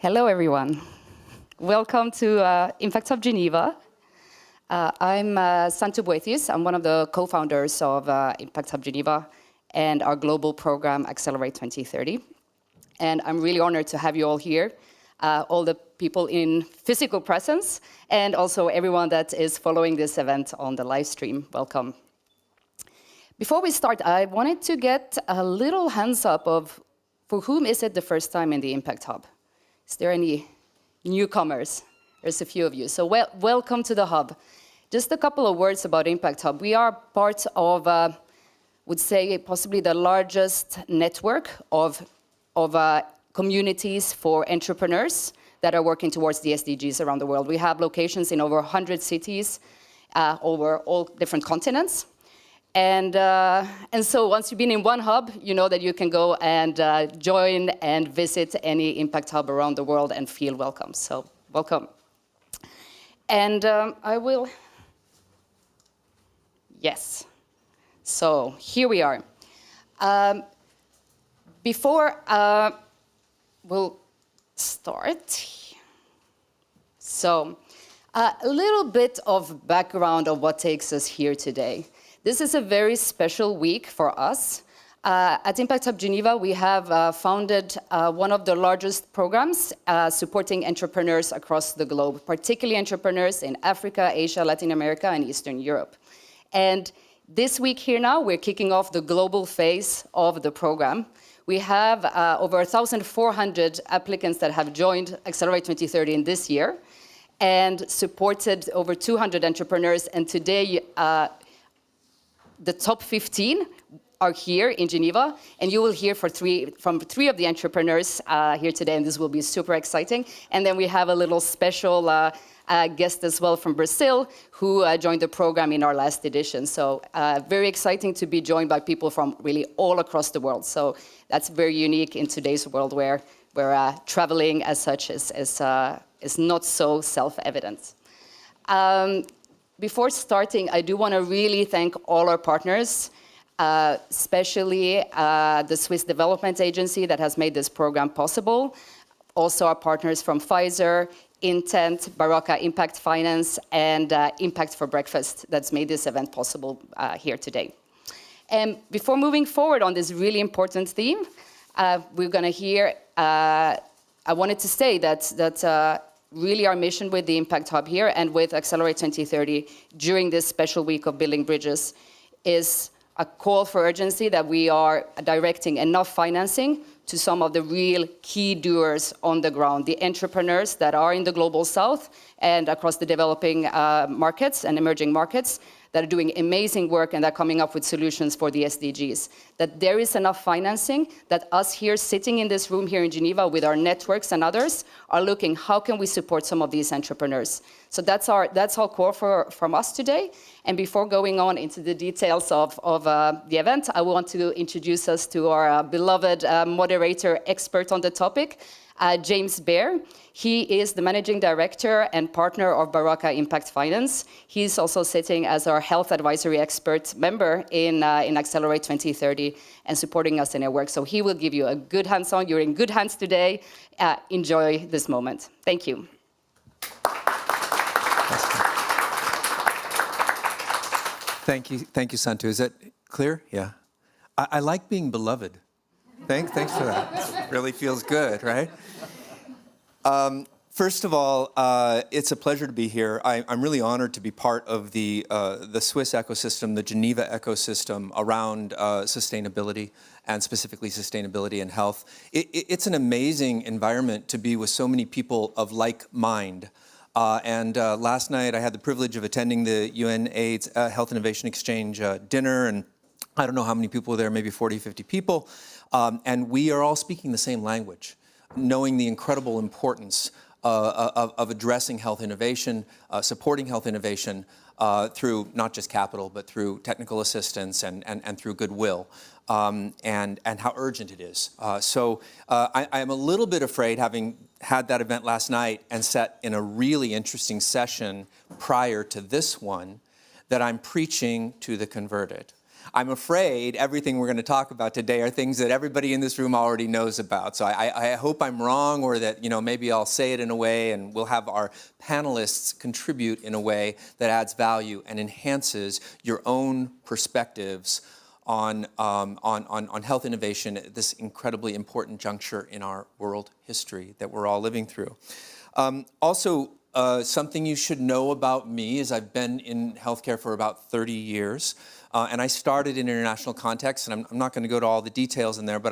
Hello, everyone. Welcome to Impact Hub Geneva. I'm Santu Boethius. I'm one of the co-founders of Impact Hub Geneva and our global program, Accelerate 2030. And I'm really honored to have you all here, all the people in physical presence, and also everyone that is following this event on the live stream. Welcome. Before we start, I wanted to get a little hands up of for whom is it the first time in the Impact Hub? Is there any newcomers? There's a few of you. So welcome to the Hub. Just a couple of words about Impact Hub. We are part of, would say, possibly the largest network of communities for entrepreneurs that are working towards the SDGs around the world. We have locations in over 100 cities over all different continents. And so once you've been in one hub, you know that you can go and join and visit any Impact Hub around the world and feel welcome. So welcome. And I will, yes. So here we are. Before we'll start, so a little bit of background of what takes us here today. This is a very special week for us. At Impact Hub Geneva, we have founded one of the largest programs supporting entrepreneurs across the globe, particularly entrepreneurs in Africa, Asia, Latin America, and Eastern Europe. And this week here now, we're kicking off the global phase of the program. We have over 1,400 applicants that have joined Accelerate 2030 in this year and supported over 200 entrepreneurs. And today, the top 15 are here in Geneva, and you will hear from three of the entrepreneurs here today, and this will be super exciting. And then we have a little special guest as well from Brazil, who joined the program in our last edition. So very exciting to be joined by people from really all across the world. So that's very unique in today's world where traveling as such is not so self-evident. Before starting, I do want to really thank all our partners, especially the Swiss Development Agency that has made this program possible. Also our partners from Pfizer, Intent, Baraka Impact Finance, and Impact for Breakfast that's made this event possible here today. And before moving forward on this really important theme, we're going to hear, I wanted to say that really our mission with the Impact Hub here and with Accelerate 2030 during this special week of building bridges is a call for urgency that we are directing enough financing to some of the real key doers on the ground, the entrepreneurs that are in the global south and across the developing markets and emerging markets that are doing amazing work and are coming up with solutions for the SDGs. That there is enough financing that us here sitting in this room here in Geneva with our networks and others are looking, how can we support some of these entrepreneurs? So that's our core from us today. And before going on into the details of the event, I want to introduce us to our beloved moderator expert on the topic, James Baer. He is the managing director and partner of Baraka Impact Finance. He's also sitting as our health advisory expert member in Accelerate 2030 and supporting us in our work. So he will give you a good hands-on. You're in good hands today. Enjoy this moment. Thank you. Thank you, Santu. Is that clear? Yeah. I like being beloved. Thanks for that. Really feels good, right? First of all, it's a pleasure to be here. I'm really honored to be part of the Swiss ecosystem, the Geneva ecosystem around sustainability, and specifically sustainability and health. It's an amazing environment to be with so many people of like mind. And last night I had the privilege of attending the UNAIDS Health Innovation Exchange dinner, and I don't know how many people were there, maybe 40, 50 people. And we are all speaking the same language, knowing the incredible importance of addressing health innovation, supporting health innovation through not just capital, but through technical assistance and through goodwill, and how urgent it is. So I am a little bit afraid, having had that event last night and sat in a really interesting session prior to this one, that I'm preaching to the converted. I'm afraid everything we're going to talk about today are things that everybody in this room already knows about. So I hope I'm wrong, or that, maybe I'll say it in a way and we'll have our panelists contribute in a way that adds value and enhances your own perspectives on health innovation at this incredibly important juncture in our world history that we're all living through. Also, something you should know about me is I've been in healthcare for about 30 years, and I started in international context, and I'm not going to go to all the details in there, but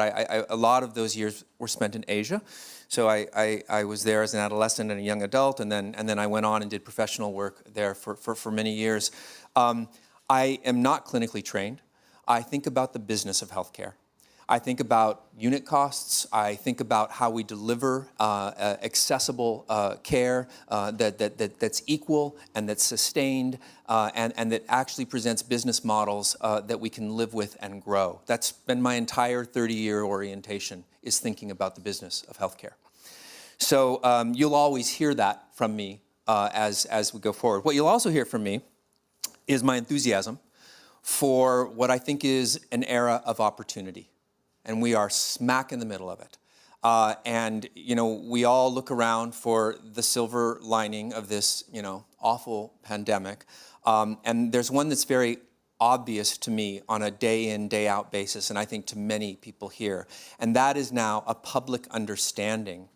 a lot of those years were spent in Asia. So I was there as an adolescent and a young adult, and then I went on and did professional work there for many years. I am not clinically trained. I think about the business of healthcare. I think about unit costs. I think about how we deliver accessible care that's equal and that's sustained and that actually presents business models that we can live with and grow. That's been my entire 30-year orientation, is thinking about the business of healthcare. So you'll always hear that from me as we go forward. What you'll also hear from me is my enthusiasm for what I think is an era of opportunity. And we are smack in the middle of it. And we all look around for the silver lining of this, awful pandemic. And there's one that's very obvious to me on a day in, day out basis, and I think to many people here. And that is now a public understanding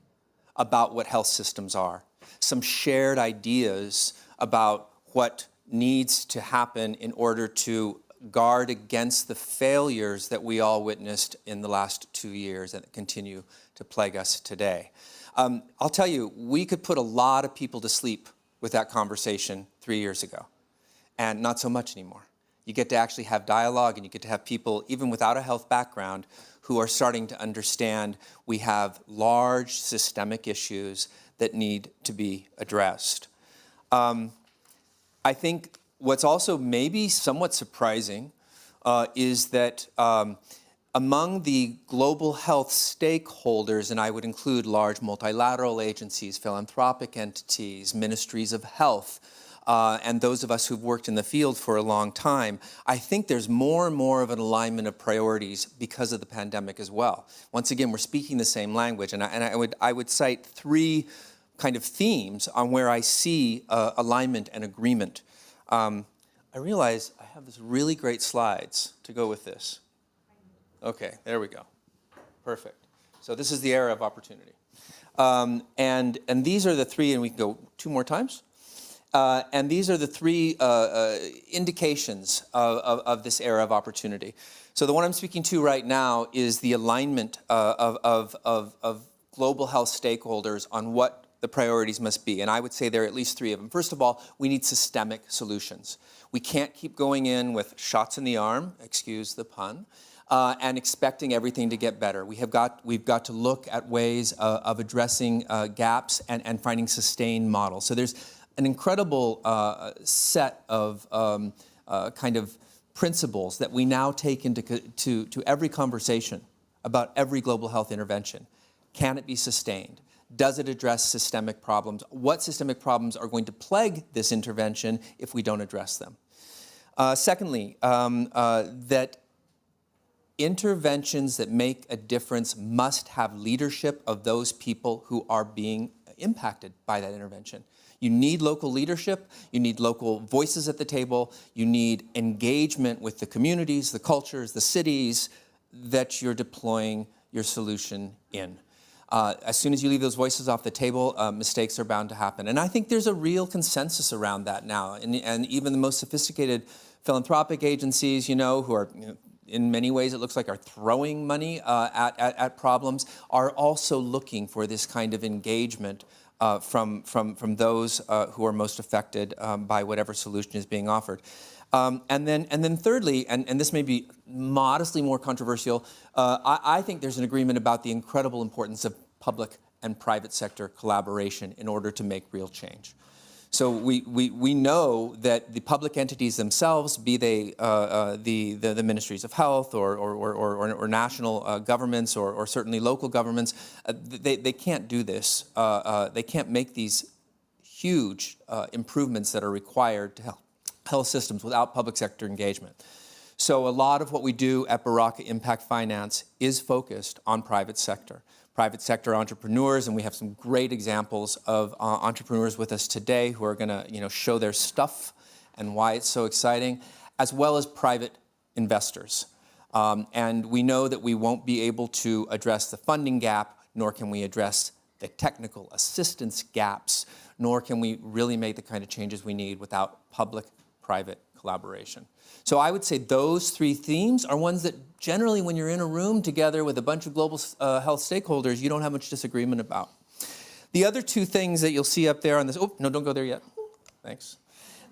about what health systems are. Some shared ideas about what needs to happen in order to guard against the failures that we all witnessed in the last 2 years and that continue to plague us today. I'll tell you, we could put a lot of people to sleep with that conversation 3 years ago, and not so much anymore. You get to actually have dialogue, and you get to have people, even without a health background, who are starting to understand we have large systemic issues that need to be addressed. I think what's also maybe somewhat surprising is that among the global health stakeholders, and I would include large multilateral agencies, philanthropic entities, ministries of health, and those of us who've worked in the field for a long time, I think there's more and more of an alignment of priorities because of the pandemic as well. Once again, we're speaking the same language, and I would cite three kind of themes on where I see alignment and agreement. I realize I have this really great slides to go with this. Okay, there we go. Perfect. So this is the era of opportunity. And these are the three, and we can go 2 more times. And these are the three indications of this era of opportunity. So the one I'm speaking to right now is the alignment of global health stakeholders on what the priorities must be. And I would say there are at least 3 of them. First of all, we need systemic solutions. We can't keep going in with shots in the arm, excuse the pun, and expecting everything to get better. We've got to look at ways of addressing gaps and finding sustained models. So there's an incredible set of kind of principles that we now take into every conversation about every global health intervention. Can it be sustained? Does it address systemic problems? What systemic problems are going to plague this intervention if we don't address them? Secondly, that interventions that make a difference must have leadership of those people who are being impacted by that intervention. You need local leadership, you need local voices at the table, you need engagement with the communities, the cultures, the cities that you're deploying your solution in. As soon as you leave those voices off the table, mistakes are bound to happen. And I think there's a real consensus around that now. And even the most sophisticated philanthropic agencies, who are, in many ways it looks like are throwing money at problems, are also looking for this kind of engagement from those who are most affected by whatever solution is being offered. And then thirdly, and this may be modestly more controversial, I think there's an agreement about the incredible importance of public and private sector collaboration in order to make real change. So we know that the public entities themselves, be they the ministries of health or national governments or certainly local governments, they can't do this. They can't make these huge improvements that are required to health systems without public sector engagement. So a lot of what we do at Baraka Impact Finance is focused on private sector entrepreneurs, and we have some great examples of entrepreneurs with us today who are going to show their stuff and why it's so exciting, as well as private investors. And we know that we won't be able to address the funding gap, nor can we address the technical assistance gaps, nor can we really make the kind of changes we need without public-private collaboration. So I would say those three themes are ones that generally when you're in a room together with a bunch of global health stakeholders, you don't have much disagreement about. The other two things that you'll see up there on this, oh, no, don't go there yet. Thanks.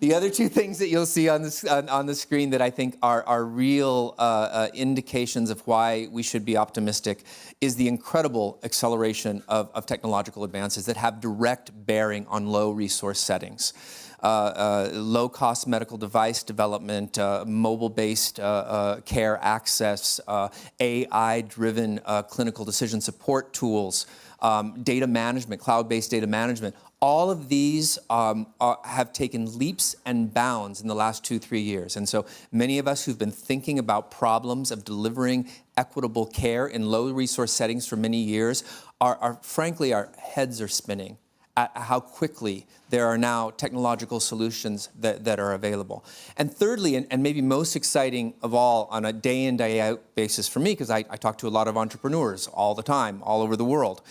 The other two things that you'll see on the screen that I think are real indications of why we should be optimistic is the incredible acceleration of technological advances that have direct bearing on low resource settings. Low-cost medical device development, mobile-based care access, AI-driven clinical decision support tools, data management, cloud-based data management. All of these have taken leaps and bounds in the last 2-3 years. And so many of us who've been thinking about problems of delivering equitable care in low-resource settings for many years frankly, our heads are spinning at how quickly there are now technological solutions that are available. And thirdly, and maybe most exciting of all on a day in, day out basis for me, because I talk to a lot of entrepreneurs all the time, all over the world,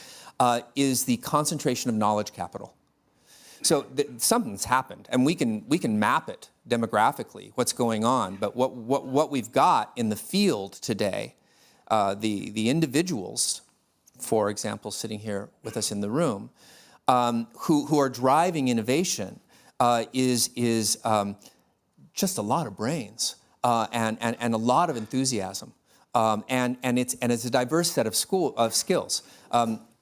is the concentration of knowledge capital. So something's happened, and we can map it demographically, what's going on, but what we've got in the field today, the individuals, for example, sitting here with us in the room, who are driving innovation is just a lot of brains and a lot of enthusiasm, and it's a diverse set of skills.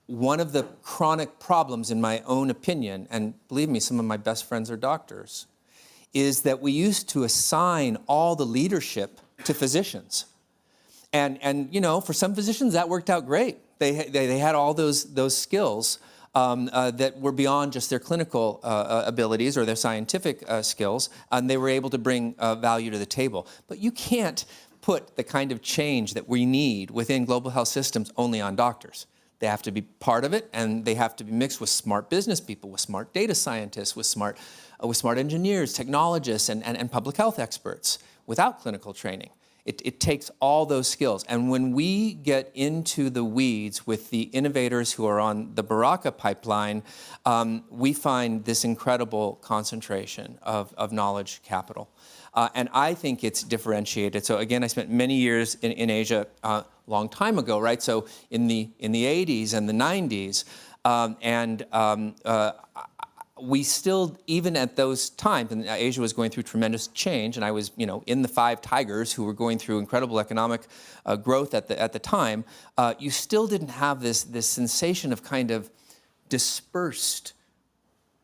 One of the chronic problems, in my own opinion, and believe me, some of my best friends are doctors, is that we used to assign all the leadership to physicians, and for some physicians that worked out great. They had all those skills. That were beyond just their clinical abilities or their scientific skills, and they were able to bring value to the table. But you can't put the kind of change that we need within global health systems only on doctors. They have to be part of it, and they have to be mixed with smart business people, with smart data scientists, with smart engineers, technologists, and public health experts without clinical training. It takes all those skills. And when we get into the weeds with the innovators who are on the Baraka pipeline, we find this incredible concentration of knowledge capital. And I think it's differentiated. So again, I spent many years in Asia a long time ago, right? So in the 80s and the 90s, we still, even at those times, and Asia was going through tremendous change, and I was, in the five tigers who were going through incredible economic growth at the time, you still didn't have this sensation of kind of dispersed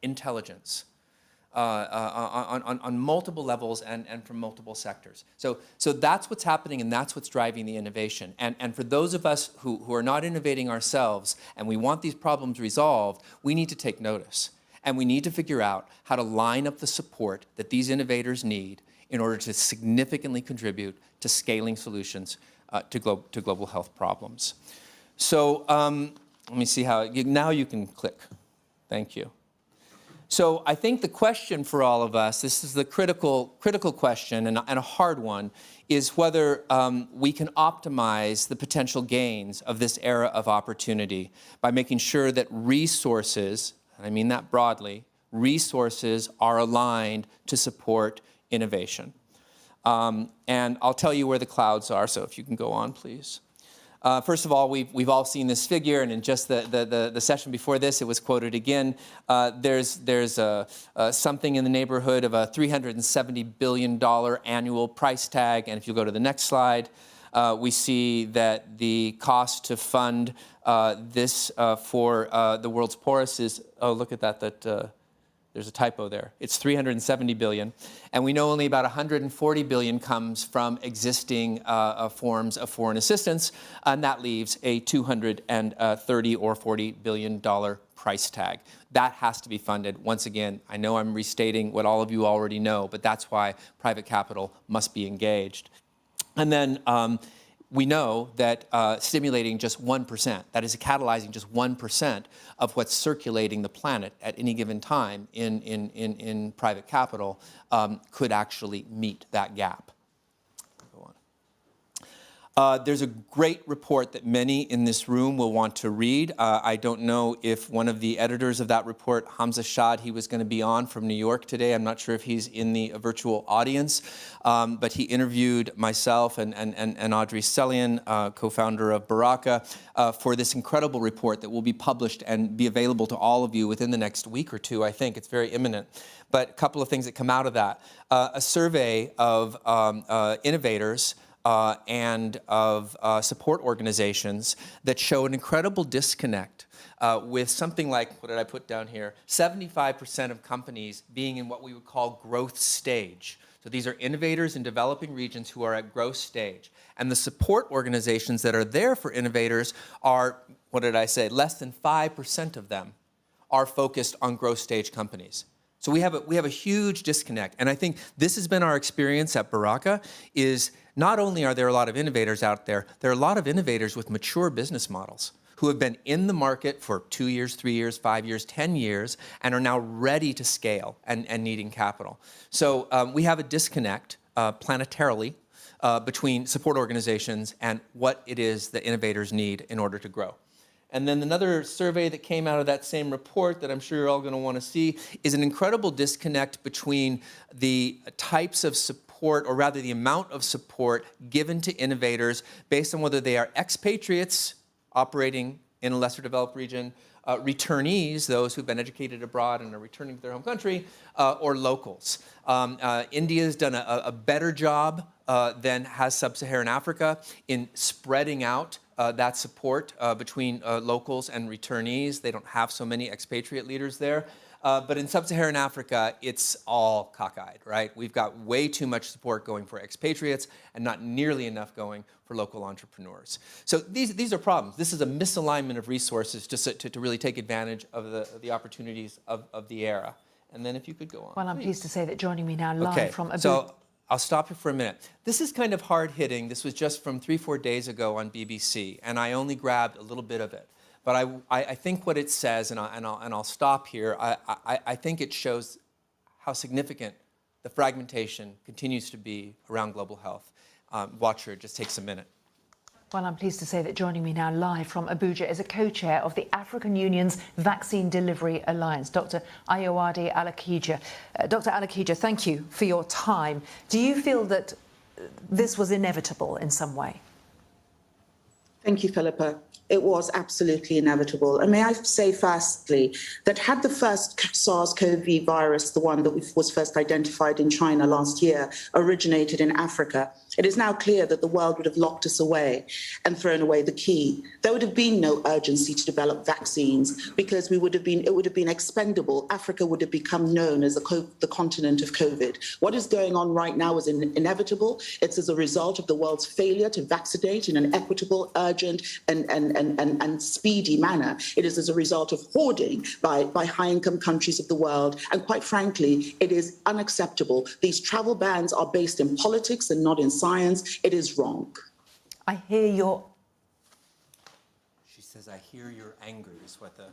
intelligence on multiple levels and from multiple sectors. So that's what's happening, and that's what's driving the innovation. And for those of us who are not innovating ourselves and we want these problems resolved, we need to take notice. And we need to figure out how to line up the support that these innovators need in order to significantly contribute to scaling solutions to global health problems. So let me see how, now you can click. Thank you. So I think the question for all of us, this is the critical question and a hard one, is whether we can optimize the potential gains of this era of opportunity by making sure that resources, and I mean that broadly, resources are aligned to support innovation. And I'll tell you where the clouds are, so if you can go on, please. First of all, we've all seen this figure, and in just the session before this, it was quoted again. There's something in the neighborhood of a $370 billion annual price tag, and if you go to the next slide, we see that the cost to fund this for the world's poorest is, oh, look at that, there's a typo there. It's $370 billion, and we know only about $140 billion comes from existing forms of foreign assistance, and that leaves a $230 or $40 billion price tag. That has to be funded. Once again, I know I'm restating what all of you already know, but that's why private capital must be engaged. And then we know that stimulating just 1%, that is catalyzing just 1% of what's circulating the planet at any given time in private capital could actually meet that gap. There's a great report that many in this room will want to read. I don't know if one of the editors of that report, Hamza Shad, he was going to be on from New York today. I'm not sure if he's in the virtual audience, but he interviewed myself and Audrey Sellian, co-founder of Baraka, for this incredible report that will be published and be available to all of you within the next week or two, I think. It's very imminent. But a couple of things that come out of that. A survey of innovators and of support organizations that show an incredible disconnect with something like, what did I put down here, 75% of companies being in what we would call growth stage. So these are innovators in developing regions who are at growth stage. And the support organizations that are there for innovators are, what did I say, less than 5% of them are focused on growth stage companies. So we have a huge disconnect. And I think this has been our experience at Baraka, is not only are there a lot of innovators out there, there are a lot of innovators with mature business models who have been in the market for 2 years, 3 years, 5 years, 10 years, and are now ready to scale and needing capital. So we have a disconnect planetarily between support organizations and what it is that innovators need in order to grow. And then another survey that came out of that same report that I'm sure you're all going to want to see is an incredible disconnect between the types of support, or rather the amount of support given to innovators based on whether they are expatriates operating in a lesser developed region, returnees, those who've been educated abroad and are returning to their home country, or locals. India's done a better job than has Sub-Saharan Africa in spreading out that support between locals and returnees. They don't have so many expatriate leaders there. But in Sub-Saharan Africa, it's all cockeyed, right? We've got way too much support going for expatriates and not nearly enough going for local entrepreneurs. So these are problems. This is a misalignment of resources to really take advantage of the opportunities of the era. And then if you could go on. Well, I'm pleased to say that joining me now live from Abu. So I'll stop you for a minute. This is kind of hard-hitting. This was just from 3-4 days ago on BBC, and I only grabbed a little bit of it. But I think what it says, and I'll stop here, I think it shows how significant the fragmentation continues to be around global health. Watch her, it just takes a minute. Well, I'm pleased to say that joining me now live from Abuja is a co-chair of the African Union's Vaccine Delivery Alliance, Dr. Ayowade Alakija. Dr. Alakija, thank you for your time. Do you feel that this was inevitable in some way? Thank you, Philippa. It was absolutely inevitable. And may I say firstly that had the first SARS-CoV virus, the one that was first identified in China last year, originated in Africa, it is now clear that the world would have locked us away and thrown away the key. There would have been no urgency to develop vaccines because it would have been expendable. Africa would have become known as the continent of COVID. What is going on right now is inevitable. It's as a result of the world's failure to vaccinate in an equitable, urgent, and speedy manner. It is as a result of hoarding by high-income countries of the world. And quite frankly, it is unacceptable. These travel bans are based in politics and not in science. It is wrong. I hear your... She says, I hear your anger, is what the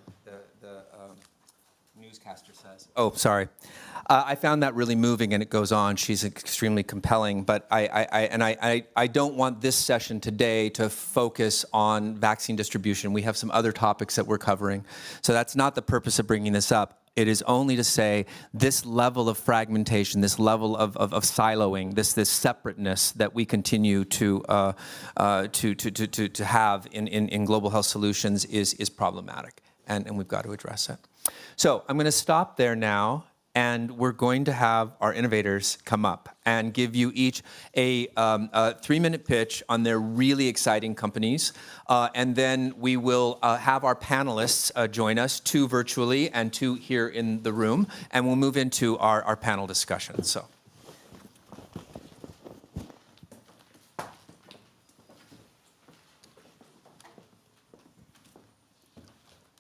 newscaster says. Oh, sorry. I found that really moving, and it goes on. She's extremely compelling, but I don't want this session today to focus on vaccine distribution. We have some other topics that we're covering, so that's not the purpose of bringing this up. It is only to say this level of fragmentation, this level of siloing, this separateness that we continue to have in global health solutions is problematic, and we've got to address it. So I'm going to stop there now, and we're going to have our innovators come up and give you each a 3-minute pitch on their really exciting companies. And then we will have our panelists join us, 2 virtually and 2 here in the room, and we'll move into our panel discussion. So.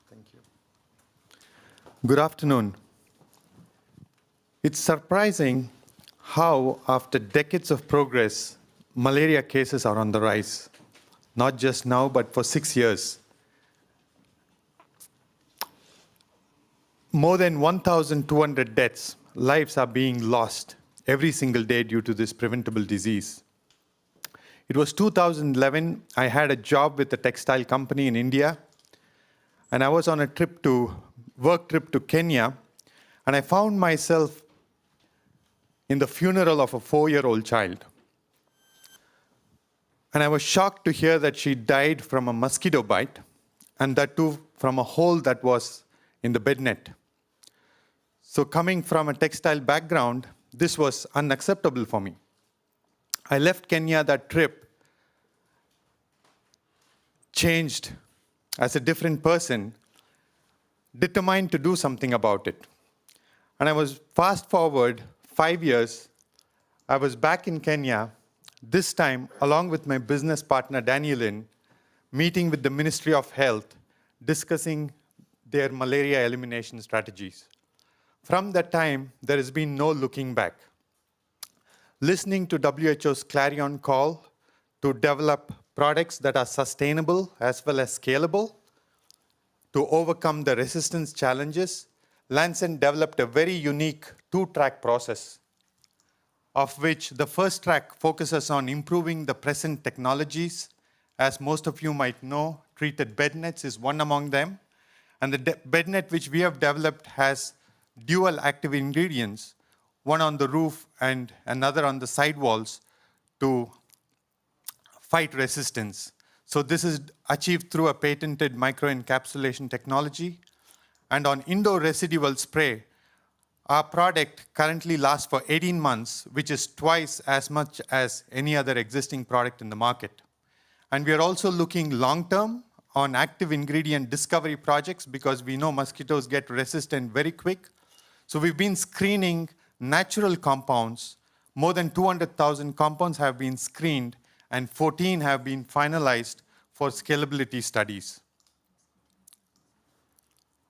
Thank you. Good afternoon. It's surprising how, after decades of progress, malaria cases are on the rise, not just now, but for 6 years. More than 1,200 deaths, lives are being lost every single day due to this preventable disease. It was 2011, I had a job with a textile company in India, and I was on a work trip to Kenya, and I found myself in the funeral of a 4-year-old child. And I was shocked to hear that she died from a mosquito bite, and that too from a hole that was in the bed net. So coming from a textile background, this was unacceptable for me. I left Kenya that trip, changed as a different person, determined to do something about it. And I was fast forward 5 years, I was back in Kenya, this time along with my business partner Danielin, meeting with the Ministry of Health, discussing their malaria elimination strategies. From that time, there has been no looking back. Listening to WHO's clarion call to develop products that are sustainable as well as scalable, to overcome the resistance challenges, Lancet developed a very unique 2-track process, of which the first track focuses on improving the present technologies. As most of you might know, treated bed nets is one among them. And the bed net which we have developed has dual active ingredients, one on the roof and another on the side walls to fight resistance. So this is achieved through a patented microencapsulation technology. And on indoor residual spray, our product currently lasts for 18 months, which is twice as much as any other existing product in the market. And we are also looking long-term on active ingredient discovery projects because we know mosquitoes get resistant very quick. So we've been screening natural compounds. More than 200,000 compounds have been screened, and 14 have been finalized for scalability studies.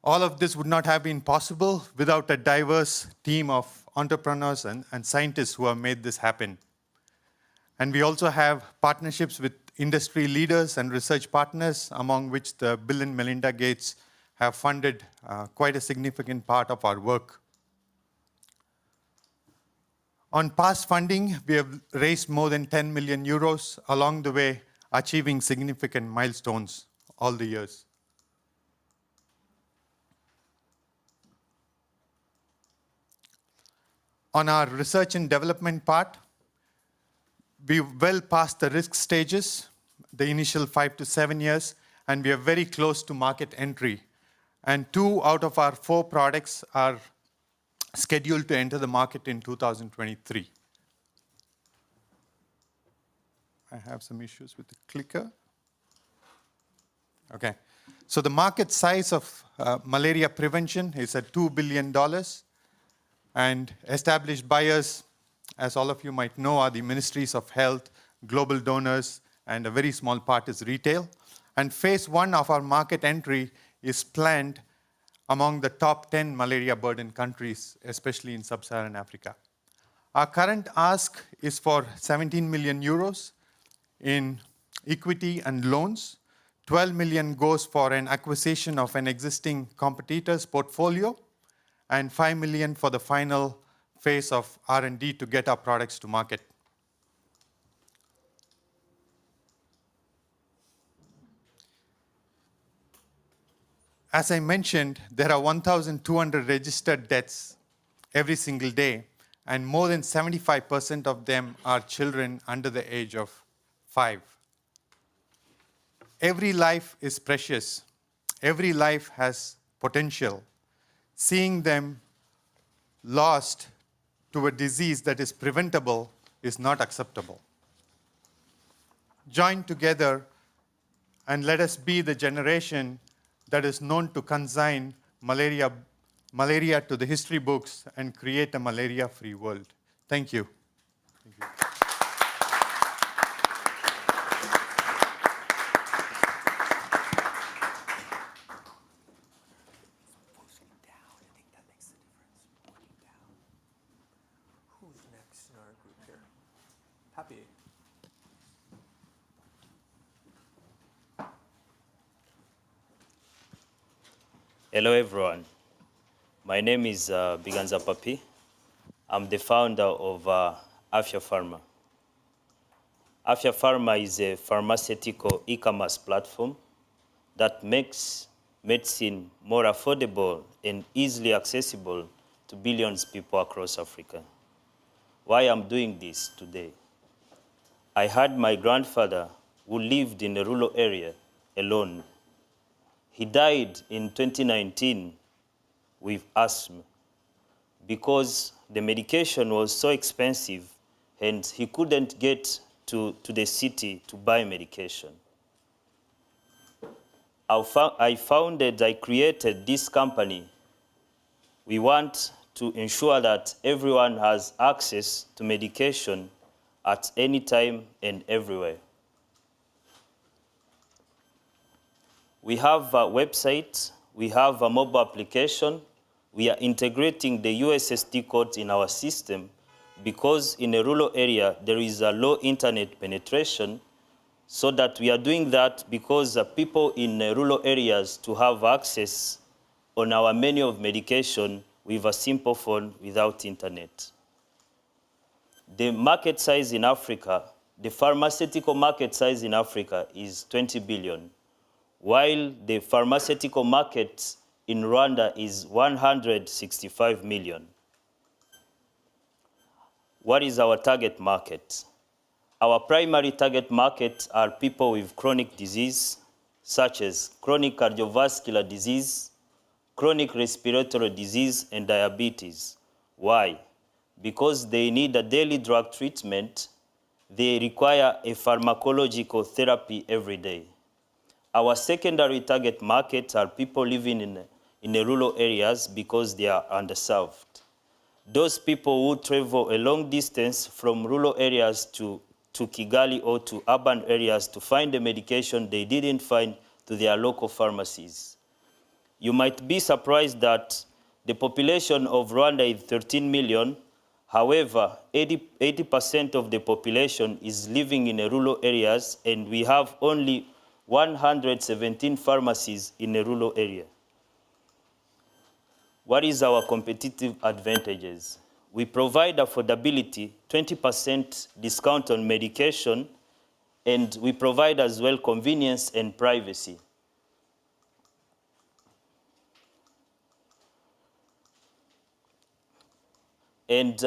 All of this would not have been possible without a diverse team of entrepreneurs and scientists who have made this happen. And we also have partnerships with industry leaders and research partners, among which the Bill and Melinda Gates have funded quite a significant part of our work. On past funding, we have raised more than 10 million euros, along the way achieving significant milestones all the years. On our research and development part, we've well past the risk stages, the initial 5 to 7 years, and we are very close to market entry. And 2 out of our 4 products are scheduled to enter the market in 2023. I have some issues with the clicker. Okay. So the market size of malaria prevention is at $2 billion. And established buyers, as all of you might know, are the ministries of health, global donors, and a very small part is retail. And phase 1 of our market entry is planned among the top 10 malaria burden countries, especially in sub-Saharan Africa. Our current ask is for 17 million euros in equity and loans. 12 million goes for an acquisition of an existing competitor's portfolio, and 5 million for the final phase of R&D to get our products to market. As I mentioned, there are 1,200 registered deaths every single day, and more than 75% of them are children under the age of 5. Every life is precious. Every life has potential. Seeing them lost to a disease that is preventable is not acceptable. Join together and let us be the generation that is known to consign malaria to the history books and create a malaria-free world. Thank you. Thank you. Who's next in our group here? Happy. Hello, everyone. My name is Biganza Papi. I'm the founder of Afya Pharma. Afya Pharma is a pharmaceutical e-commerce platform that makes medicine more affordable and easily accessible to billions of people across Africa. Why I'm doing this today? I had my grandfather who lived in a rural area alone. He died in 2019 with asthma because the medication was so expensive and he couldn't get to the city to buy medication. I created this company. We want to ensure that everyone has access to medication at any time and everywhere. We have a website, we have a mobile application. We are integrating the USSD code in our system because in a rural area there is a low internet penetration, so that we are doing that because people in rural areas to have access on our menu of medication with a simple phone without internet. The market size in Africa, the pharmaceutical market size in Africa is 20 billion, while the pharmaceutical market in Rwanda is 165 million. What is our target market? Our primary target market are people with chronic disease, such as chronic cardiovascular disease, chronic respiratory disease, and diabetes. Why? Because they need a daily drug treatment. They require a pharmacological therapy every day. Our secondary target market are people living in the rural areas because they are underserved. Those people who travel a long distance from rural areas to Kigali or to urban areas to find the medication they didn't find to their local pharmacies. You might be surprised that the population of Rwanda is 13 million. However, 80% of the population is living in the rural areas, and we have only 117 pharmacies in the rural area. What is our competitive advantages? We provide affordability, 20% discount on medication, and we provide as well convenience and privacy. And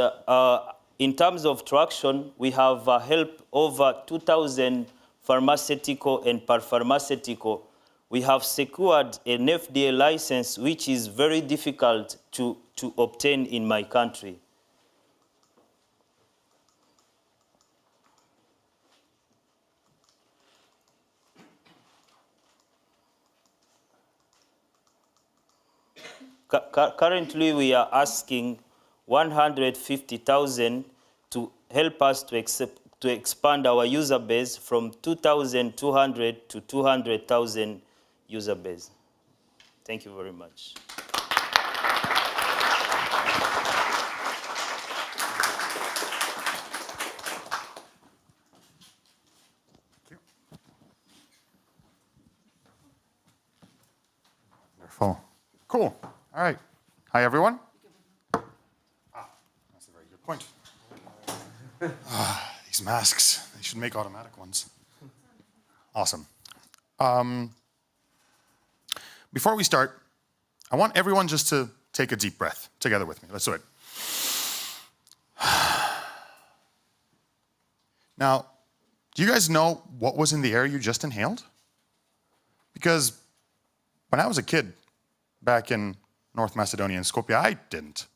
in terms of traction, we have helped over 2,000 pharmaceutical and parapharmaceutical. We have secured an FDA license, which is very difficult to obtain in my country. Currently, we are asking 150,000 to help us to expand our user base from 2,200 to 200,000 user base. Thank you very much. Wonderful. Cool. All right. Hi, everyone. That's a very good point. These masks, they should make automatic ones. Awesome. Before we start, I want everyone just to take a deep breath together with me. Let's do it. Now, do you guys know what was in the air you just inhaled? Because when I was a kid back in North Macedonia and Skopje, I didn't.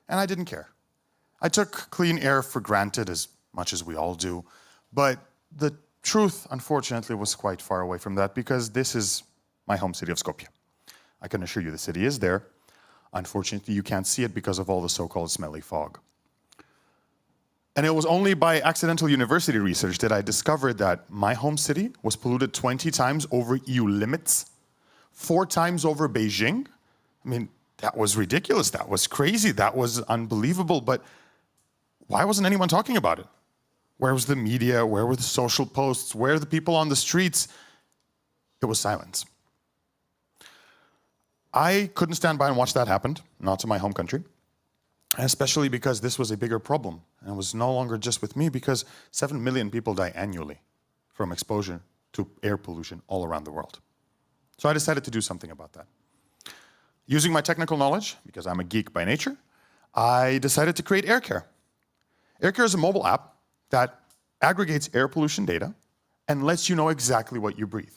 And I didn't care. I took clean air for granted, as much as we all do. But the truth, unfortunately, was quite far away from that, because this is my home city of Skopje. I can assure you the city is there. Unfortunately, you can't see it because of all the so-called smelly fog. And it was only by accidental university research that I discovered that my home city was polluted 20 times over EU limits, 4 times over Beijing. I mean, that was ridiculous. That was crazy. That was unbelievable. But why wasn't anyone talking about it? Where was the media? Where were the social posts? Where are the people on the streets? It was silence. I couldn't stand by and watch that happen, not to my home country, and especially because this was a bigger problem. And it was no longer just with me, because 7 million people die annually from exposure to air pollution all around the world. So I decided to do something about that. Using my technical knowledge, because I'm a geek by nature, I decided to create AirCare. AirCare is a mobile app that aggregates air pollution data and lets you know exactly what you breathe.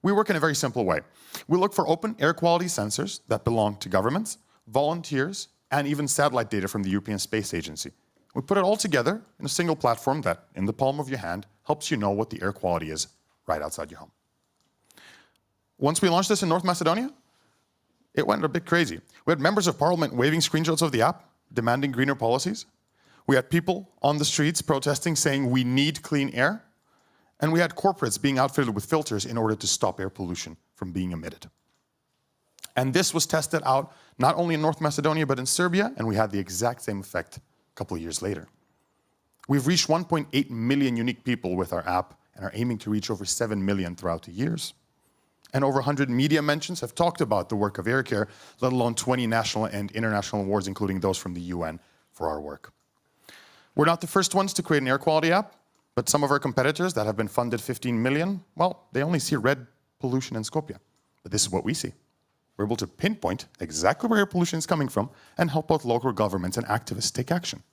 We work in a very simple way. We look for open air quality sensors that belong to governments, volunteers, and even satellite data from the European Space Agency. We put it all together in a single platform that, in the palm of your hand, helps you know what the air quality is right outside your home. Once we launched this in North Macedonia, it went a bit crazy. We had members of parliament waving screenshots of the app, demanding greener policies. We had people on the streets protesting, saying we need clean air. And we had corporates being outfitted with filters in order to stop air pollution from being emitted. And this was tested out not only in North Macedonia, but in Serbia, and we had the exact same effect a couple of years later. We've reached 1.8 million unique people with our app and are aiming to reach over 7 million throughout the years. And over 100 media mentions have talked about the work of AirCare, let alone 20 national and international awards, including those from the UN, for our work. We're not the first ones to create an air quality app, but some of our competitors that have been funded 15 million, well, they only see red pollution in Skopje. But this is what we see. We're able to pinpoint exactly where air pollution is coming from and help both local governments and activists take action.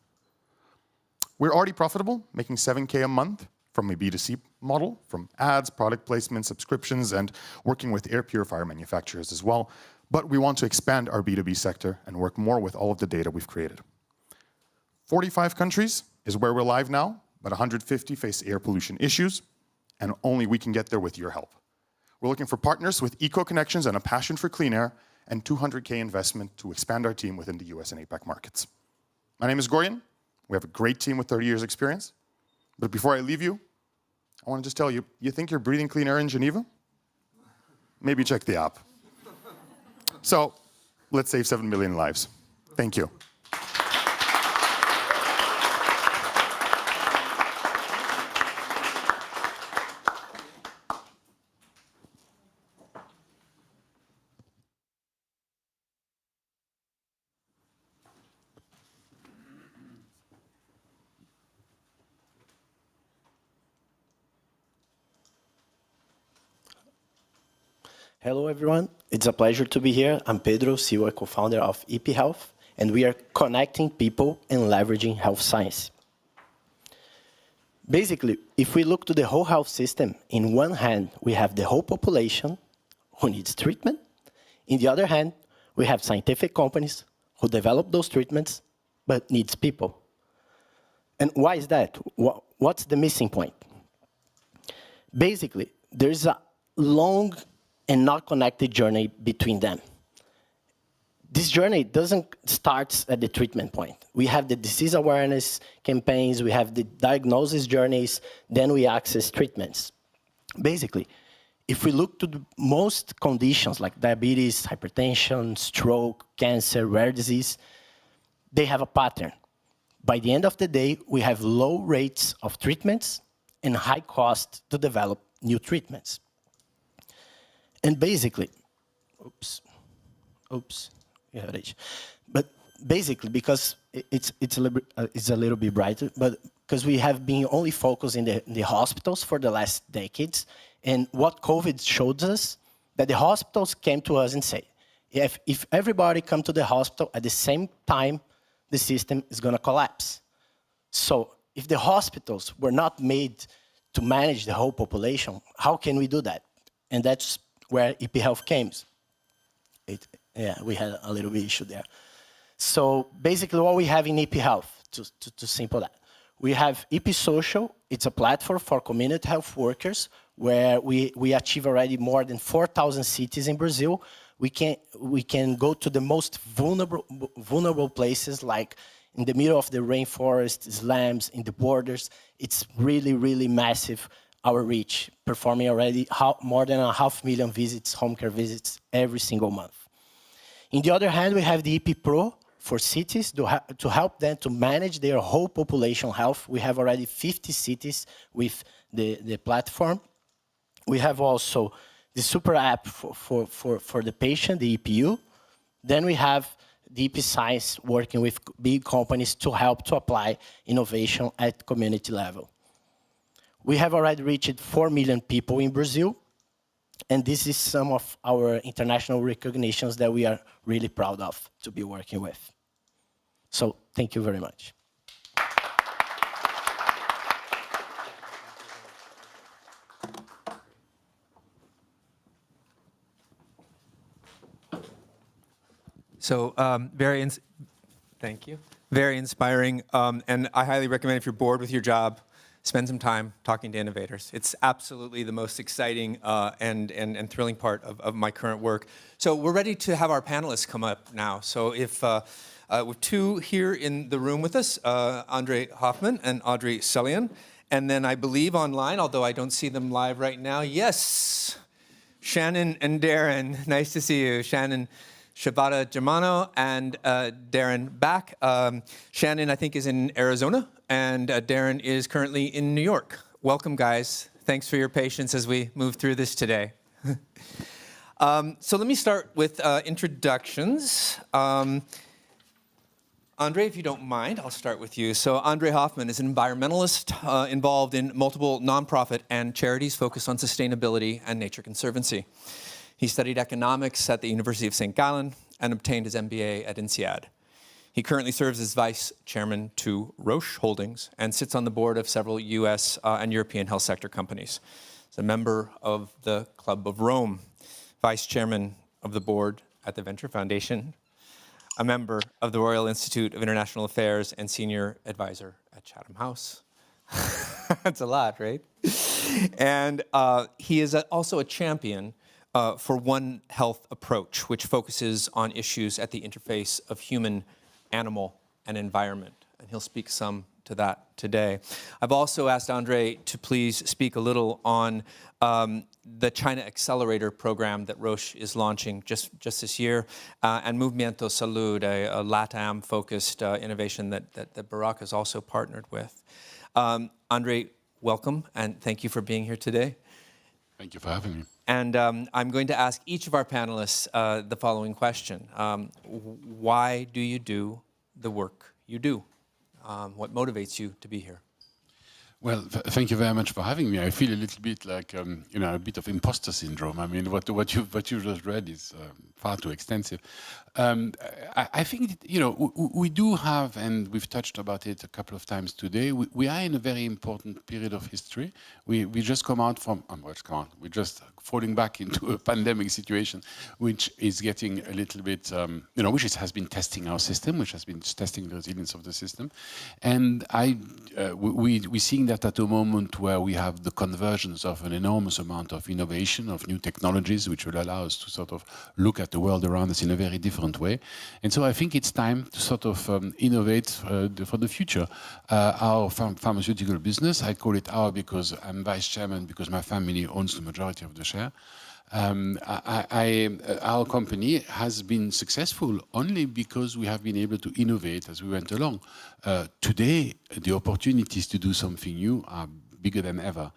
We're already profitable, making 7K a month from a B2C model, from ads, product placement, subscriptions, and working with air purifier manufacturers as well. But we want to expand our B2B sector and work more with all of the data we've created. 45 countries is where we're live now, but 150 face air pollution issues, and only we can get there with your help. We're looking for partners with eco-connections and a passion for clean air, and 200K investment to expand our team within the US and APAC markets. My name is Gorjan. We have a great team with 30 years experience. But before I leave you, I want to just tell you, you think you're breathing clean air in Geneva? Maybe check the app. So let's save 7 million lives. Thank you. Hello, everyone. It's a pleasure to be here. I'm Pedro, CEO and co-founder of EP Health, and we are connecting people and leveraging health science. Basically, if we look to the whole health system, in one hand, we have the whole population who needs treatment. In the other hand, we have scientific companies who develop those treatments, but needs people. And why is that? What's the missing point? Basically, there's a long and not connected journey between them. This journey doesn't start at the treatment point. We have the disease awareness campaigns, we have the diagnosis journeys, then we access treatments. Basically, if we look to the most conditions like diabetes, hypertension, stroke, cancer, rare disease, they have a pattern. By the end of the day, we have low rates of treatments and high cost to develop new treatments. And basically, but basically, because it's a little bit brighter, but because we have been only focused in the hospitals for the last decades, and what COVID showed us, that the hospitals came to us and say, if everybody come to the hospital at the same time, the system is going to collapse. So if the hospitals were not made to manage the whole population, how can we do that? And that's where EP Health came. We had a little bit issue there. So basically what we have in EP Health, to simple that, we have EP Social. It's a platform for community health workers where we achieve already more than 4,000 cities in Brazil. We can go to the most vulnerable places, like in the middle of the rainforest, slums, in the borders. It's really, really massive, our reach, performing already more than 500,000 visits, home care visits, every single month. On the other hand, we have the EP Pro for cities to help them to manage their whole population health. We have already 50 cities with the platform. We have also the super app for the patient, the EPU. Then we have the EP Science working with big companies to help to apply innovation at community level. We have already reached 4 million people in Brazil, and this is some of our international recognitions that we are really proud of to be working with. So thank you very much. So thank you. Very inspiring, and I highly recommend if you're bored with your job, spend some time talking to innovators. It's absolutely the most exciting and thrilling part of my current work. So we're ready to have our panelists come up now. So if with two here in the room with us, Andre Hoffman and Audrey Sullivan, and then I believe online, although I don't see them live right now, yes, Shannon and Darren. Nice to see you, Shannon Shibata Germano and Darren Back. Shannon, I think, is in Arizona, and Darren is currently in New York. Welcome, guys. Thanks for your patience as we move through this today. So let me start with introductions. Andre, if you don't mind, I'll start with you. So Andre Hoffman is an environmentalist involved in multiple nonprofit and charities focused on sustainability and nature conservancy. He studied economics at the University of St. Gallen and obtained his MBA at INSEAD. He currently serves as vice chairman to Roche Holdings and sits on the board of several US and European health sector companies. He's a member of the Club of Rome, vice chairman of the board at the Venture Foundation, a member of the Royal Institute of International Affairs, and senior advisor at Chatham House. That's a lot, right? And he is also a champion for One Health approach, which focuses on issues at the interface of human, animal, and environment. And he'll speak some to that today. I've also asked Andre to please speak a little on the China Accelerator program that Roche is launching just this year, and Movimiento Salud, a LATAM-focused innovation that Barack has also partnered with. Andre, welcome, and thank you for being here today. Thank you for having me. And I'm going to ask each of our panelists the following question. Why do you do the work you do? What motivates you to be here? Well, thank you very much for having me. I feel a little bit like, a bit of imposter syndrome. I mean, what you just read is far too extensive. I think, we do have, and we've touched about it a couple of times today, we are in a very important period of history. We just come out from, we're just falling back into a pandemic situation, which is getting a little bit, which has been testing our system, which has been testing the resilience of the system. And we're seeing that at a moment where we have the convergence of an enormous amount of innovation, of new technologies, which will allow us to sort of look at the world around us in a very different way. And so I think it's time to sort of innovate for the future. Our pharmaceutical business, I call it our because I'm vice chairman, because my family owns the majority of the share. Our company has been successful only because we have been able to innovate as we went along. Today, the opportunities to do something new are bigger than ever.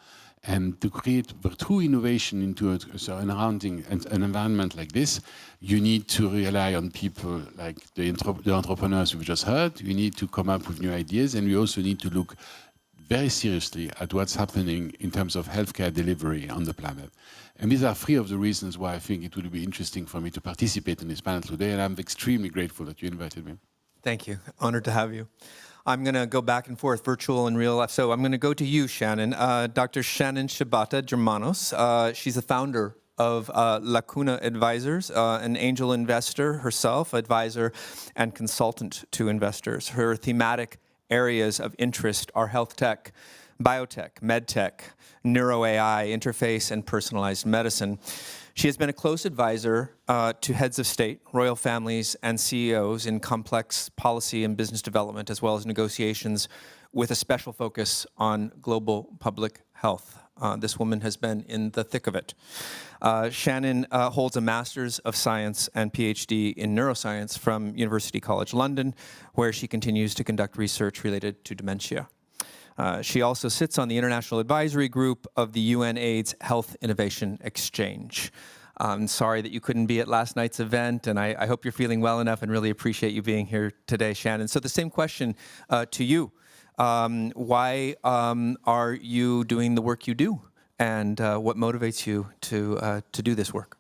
And to create the true innovation into an environment like this, you need to rely on people like the entrepreneurs we've just heard. You need to come up with new ideas, and we also need to look very seriously at what's happening in terms of healthcare delivery on the planet. And these are three of the reasons why I think it would be interesting for me to participate in this panel today, and I'm extremely grateful that you invited me. Thank you. Honored to have you. I'm going to go back and forth, virtual and real life. So I'm going to go to you, Shannon. Dr. Shannon Shibata Germanos. She's the founder of Lacuna Advisors, an angel investor herself, advisor and consultant to investors. Her thematic areas of interest are health tech, biotech, medtech, neuro AI, interface, and personalized medicine. She has been a close advisor to heads of state, royal families, and CEOs in complex policy and business development, as well as negotiations with a special focus on global public health. This woman has been in the thick of it. Shannon holds a Master's of Science and PhD in Neuroscience from University College London, where she continues to conduct research related to dementia. She also sits on the International Advisory Group of the UNAIDS Health Innovation Exchange. I'm sorry that you couldn't be at last night's event, and I hope you're feeling well enough and really appreciate you being here today, Shannon. So the same question to you. Why are you doing the work you do, and what motivates you to do this work?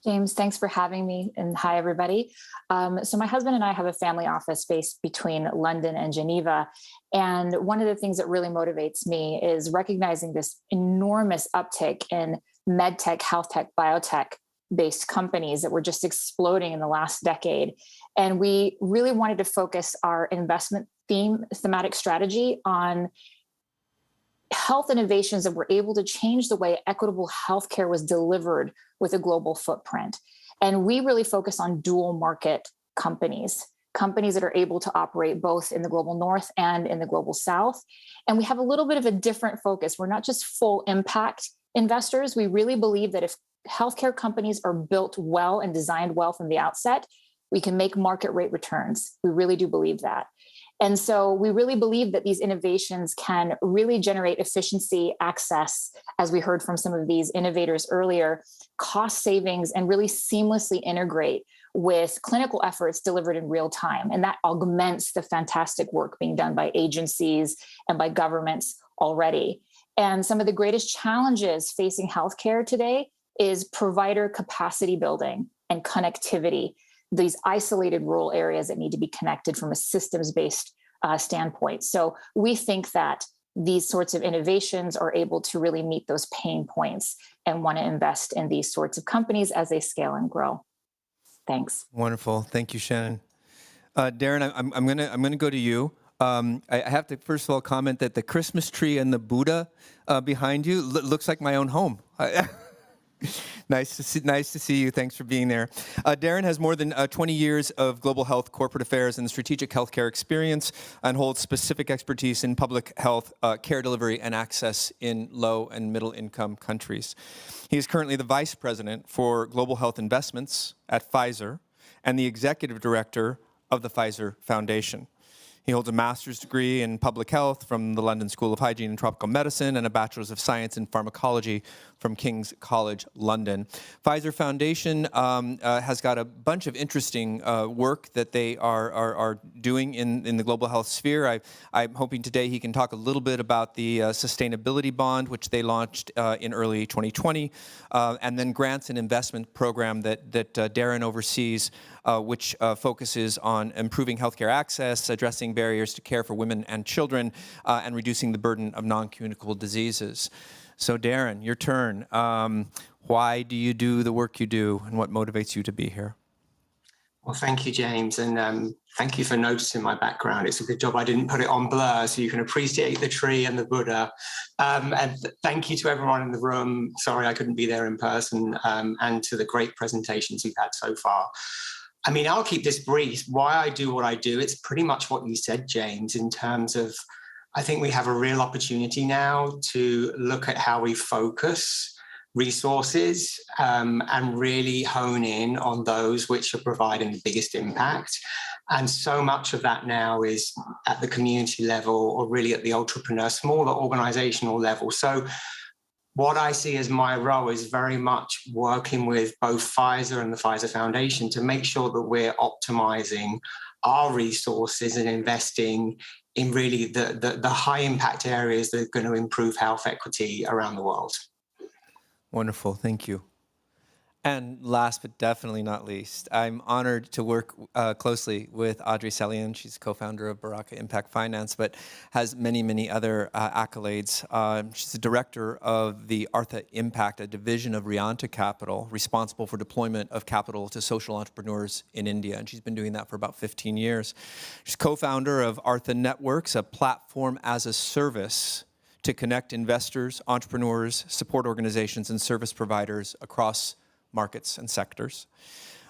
James, thanks for having me, and hi, everybody. So my husband and I have a family office based between London and Geneva, and one of the things that really motivates me is recognizing this enormous uptick in medtech, health tech, biotech-based companies that were just exploding in the last decade. And we really wanted to focus our investment thematic strategy on health innovations that were able to change the way equitable healthcare was delivered with a global footprint. And we really focus on dual market companies that are able to operate both in the global north and in the global south. And we have a little bit of a different focus. We're not just full impact investors. We really believe that if healthcare companies are built well and designed well from the outset, we can make market rate returns. We really do believe that. And so we really believe that these innovations can really generate efficiency, access, as we heard from some of these innovators earlier, cost savings, and really seamlessly integrate with clinical efforts delivered in real time. And that augments the fantastic work being done by agencies and by governments already. And some of the greatest challenges facing healthcare today is provider capacity building and connectivity, these isolated rural areas that need to be connected from a systems-based standpoint. So we think that these sorts of innovations are able to really meet those pain points and want to invest in these sorts of companies as they scale and grow. Thanks. Wonderful. Thank you, Shannon. Darren, I'm gonna go to you. I have to first of all comment that the Christmas tree and the Buddha behind you looks like my own home. Nice to see you. Thanks for being there. Darren has more than 20 years of global health, corporate affairs, and strategic healthcare experience, and holds specific expertise in public health, care delivery, and access in low and middle income countries. He is currently the vice president for global health investments at Pfizer and the executive director of the Pfizer Foundation. He holds a master's degree in public health from the London School of Hygiene and Tropical Medicine and a bachelor's of science in pharmacology from King's College London. Pfizer Foundation has got a bunch of interesting work that they are doing in the global health sphere. I'm hoping today he can talk a little bit about the sustainability bond, which they launched in early 2020, and then grants and investment program that Darren oversees, which focuses on improving healthcare access, addressing barriers to care for women and children, and reducing the burden of non-communicable diseases. So Darren, your turn. Why do you do the work you do, and what motivates you to be here? Well, thank you, James, and thank you for noticing my background. It's a good job I didn't put it on blur, so you can appreciate the tree and the Buddha. And thank you to everyone in the room. Sorry I couldn't be there in person, and to the great presentations we've had so far. I mean, I'll keep this brief. Why I do what I do, it's pretty much what you said, James, in terms of, I think we have a real opportunity now to look at how we focus resources and really hone in on those which are providing the biggest impact. And so much of that now is at the community level, or really at the entrepreneur, smaller organizational level. So what I see as my role is very much working with both Pfizer and the Pfizer Foundation to make sure that we're optimizing our resources and investing in really the high impact areas that are going to improve health equity around the world. Wonderful, thank you. And last but definitely not least, I'm honored to work closely with Audrey Selian. She's co-founder of Baraka Impact Finance, but has many, many other accolades. She's the director of the Artha Impact, a division of Rianta Capital, responsible for deployment of capital to social entrepreneurs in India. And she's been doing that for about 15 years. She's co-founder of Artha Networks, a platform as a service to connect investors, entrepreneurs, support organizations, and service providers across markets and sectors.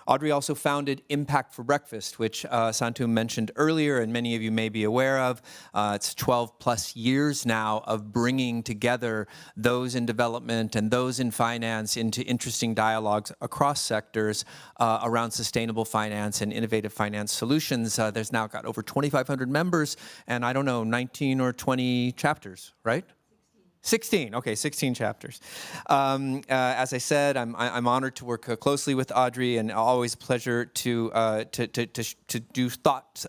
Audrey also founded Impact for Breakfast, which Santum mentioned earlier, and many of you may be aware of. It's 12 plus years now of bringing together those in development and those in finance into interesting dialogues across sectors around sustainable finance and innovative finance solutions. There's now got over 2,500 members and, I don't know, 19 or 20 chapters, right? 16, okay, 16 chapters. As I said, I'm honored to work closely with Audrey, and always a pleasure to do thought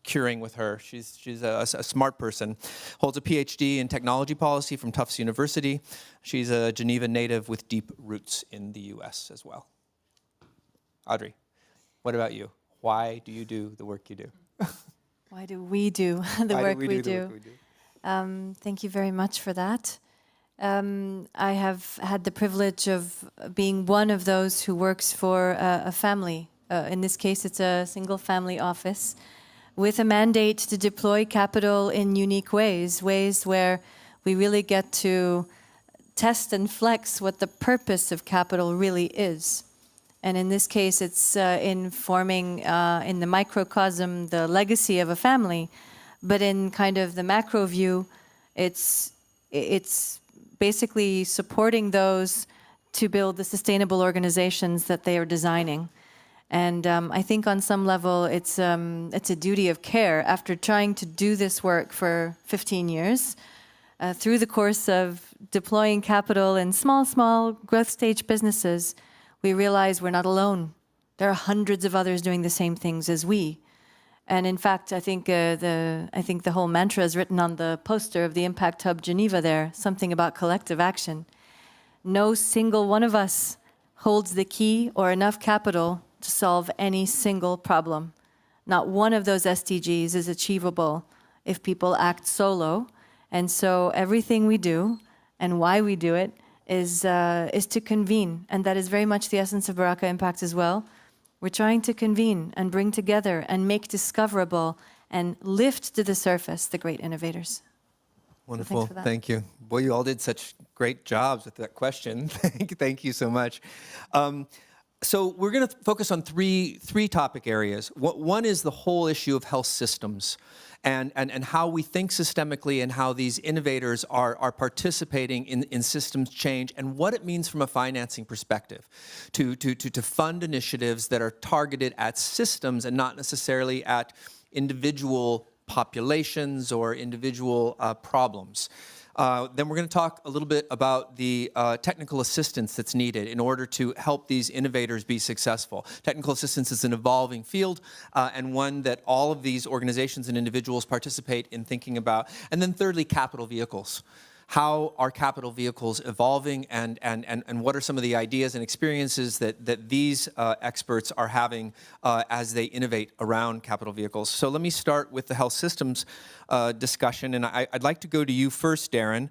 curing with her. She's a smart person, holds a PhD in technology policy from Tufts University. She's a Geneva native with deep roots in the US as well. Audrey, what about you? Why do you do the work you do? Why do we do the work we do? Thank you very much for that. I have had the privilege of being one of those who works for a family. In this case, it's a single family office with a mandate to deploy capital in unique ways where we really get to test and flex what the purpose of capital really is. And in this case, it's in forming, in the microcosm, the legacy of a family. But in kind of the macro view, it's basically supporting those to build the sustainable organizations that they are designing. And I think on some level, it's a duty of care. After trying to do this work for 15 years, through the course of deploying capital in small growth stage businesses, we realize we're not alone. There are hundreds of others doing the same things as we. And in fact, I think the whole mantra is written on the poster of the Impact Hub Geneva there, something about collective action. No single one of us holds the key or enough capital to solve any single problem. Not one of those SDGs is achievable if people act solo. And so everything we do and why we do it is to convene. And that is very much the essence of Baraka Impact as well. We're trying to convene and bring together and make discoverable and lift to the surface the great innovators. Wonderful, so thank you. Boy, you all did such great jobs with that question. Thank you so much. So we're going to focus on three topic areas. One is the whole issue of health systems and how we think systemically and how these innovators are participating in systems change and what it means from a financing perspective to fund initiatives that are targeted at systems and not necessarily at individual populations or individual problems. Then we're going to talk a little bit about the technical assistance that's needed in order to help these innovators be successful. Technical assistance is an evolving field and one that all of these organizations and individuals participate in thinking about. And then thirdly, capital vehicles. How are capital vehicles evolving and what are some of the ideas and experiences that these experts are having as they innovate around capital vehicles? So let me start with the health systems discussion, and I'd like to go to you first, Darren,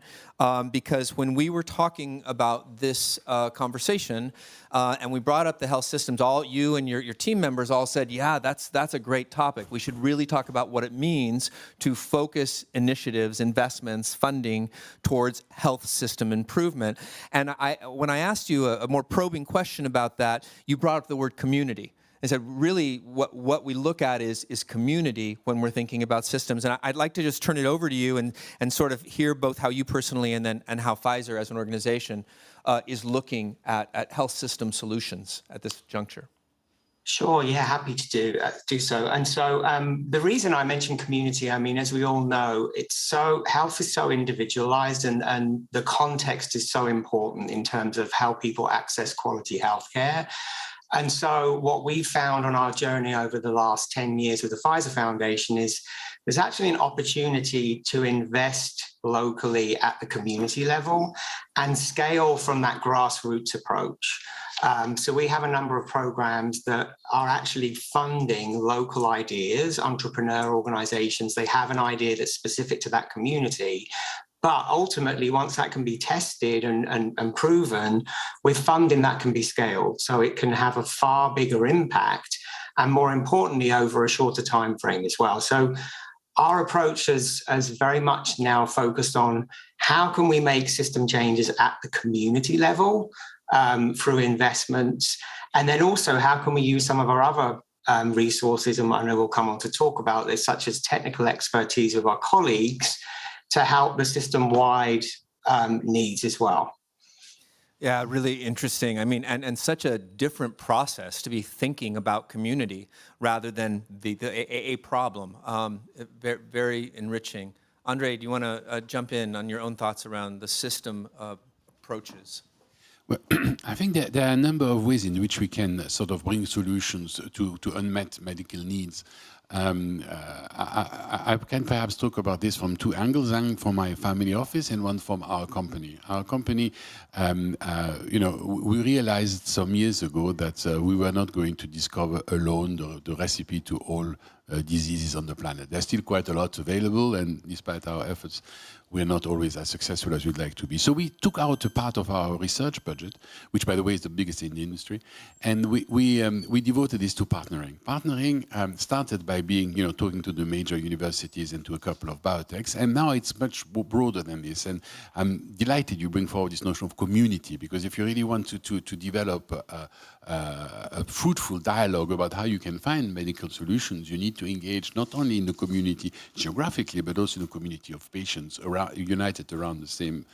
because when we were talking about this conversation and we brought up the health systems, all you and your team members all said, yeah, that's a great topic. We should really talk about what it means to focus initiatives, investments, funding towards health system improvement. And when I asked you a more probing question about that, you brought up the word community. I said, really, what we look at is community when we're thinking about systems. And I'd like to just turn it over to you and sort of hear both how you personally and how Pfizer as an organization is looking at health system solutions at this juncture. Sure, yeah, happy to do so. And so the reason I mentioned community, I mean, as we all know, health is so individualized and the context is so important in terms of how people access quality healthcare. And so what we found on our journey over the last 10 years with the Pfizer Foundation is there's actually an opportunity to invest locally at the community level and scale from that grassroots approach. So we have a number of programs that are actually funding local ideas, entrepreneur organizations. They have an idea that's specific to that community. But ultimately, once that can be tested and proven, with funding that can be scaled. So it can have a far bigger impact and more importantly, over a shorter time frame as well. So our approach has very much now focused on how can we make system changes at the community level through investments? And then also, how can we use some of our other resources, and I know we'll come on to talk about this, such as technical expertise with our colleagues, to help the system-wide needs as well? Yeah, really interesting. I mean, and such a different process to be thinking about community rather than a problem. Very, very enriching. Andre, do you want to jump in on your own thoughts around the system approaches? Well, I think that there are a number of ways in which we can sort of bring solutions to unmet medical needs. I can perhaps talk about this from two angles, one from my family office and one from our company. Our company, we realized some years ago that we were not going to discover alone the recipe to all diseases on the planet. There's still quite a lot available, and despite our efforts, we're not always as successful as we'd like to be. So we took out a part of our research budget, which, by the way, is the biggest in the industry, and we devoted this to partnering. Partnering started by being, talking to the major universities and to a couple of biotechs, and now it's much broader than this. And I'm delighted you bring forward this notion of community, because if you really want to develop a fruitful dialogue about how you can find medical solutions, you need to engage not only in the community geographically, but also in the community of patients united around the same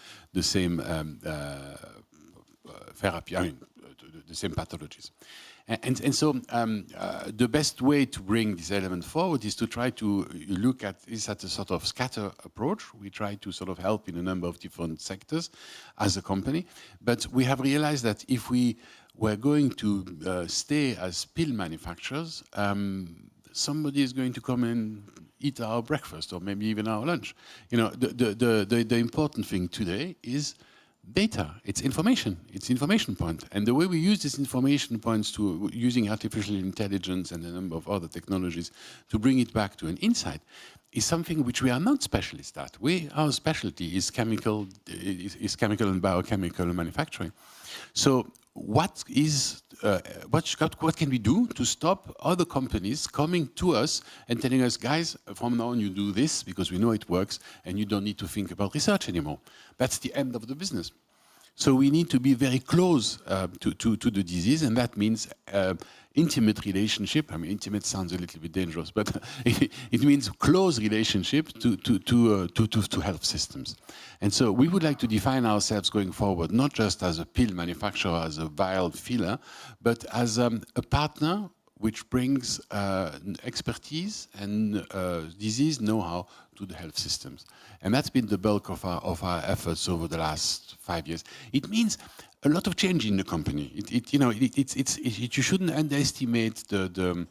therapy, the same pathologies. And so the best way to bring this element forward is to try to look at this at a sort of scatter approach. We try to sort of help in a number of different sectors as a company, but we have realized that if we were going to stay as pill manufacturers, somebody is going to come and eat our breakfast or maybe even our lunch. The important thing today is data. It's information point. And the way we use these information points to using artificial intelligence and a number of other technologies to bring it back to an insight is something which we are not specialists at. Our specialty is chemical and biochemical manufacturing. So what can we do to stop other companies coming to us and telling us, guys, from now on you do this because we know it works and you don't need to think about research anymore. That's the end of the business. So we need to be very close to the disease, and that means intimate relationship. I mean, intimate sounds a little bit dangerous, but it means close relationship to health systems. And so we would like to define ourselves going forward, not just as a pill manufacturer, as a vial filler, but as a partner which brings expertise and disease know-how to the health systems. And that's been the bulk of our efforts over the last 5 years. It means a lot of change in the company. You shouldn't underestimate the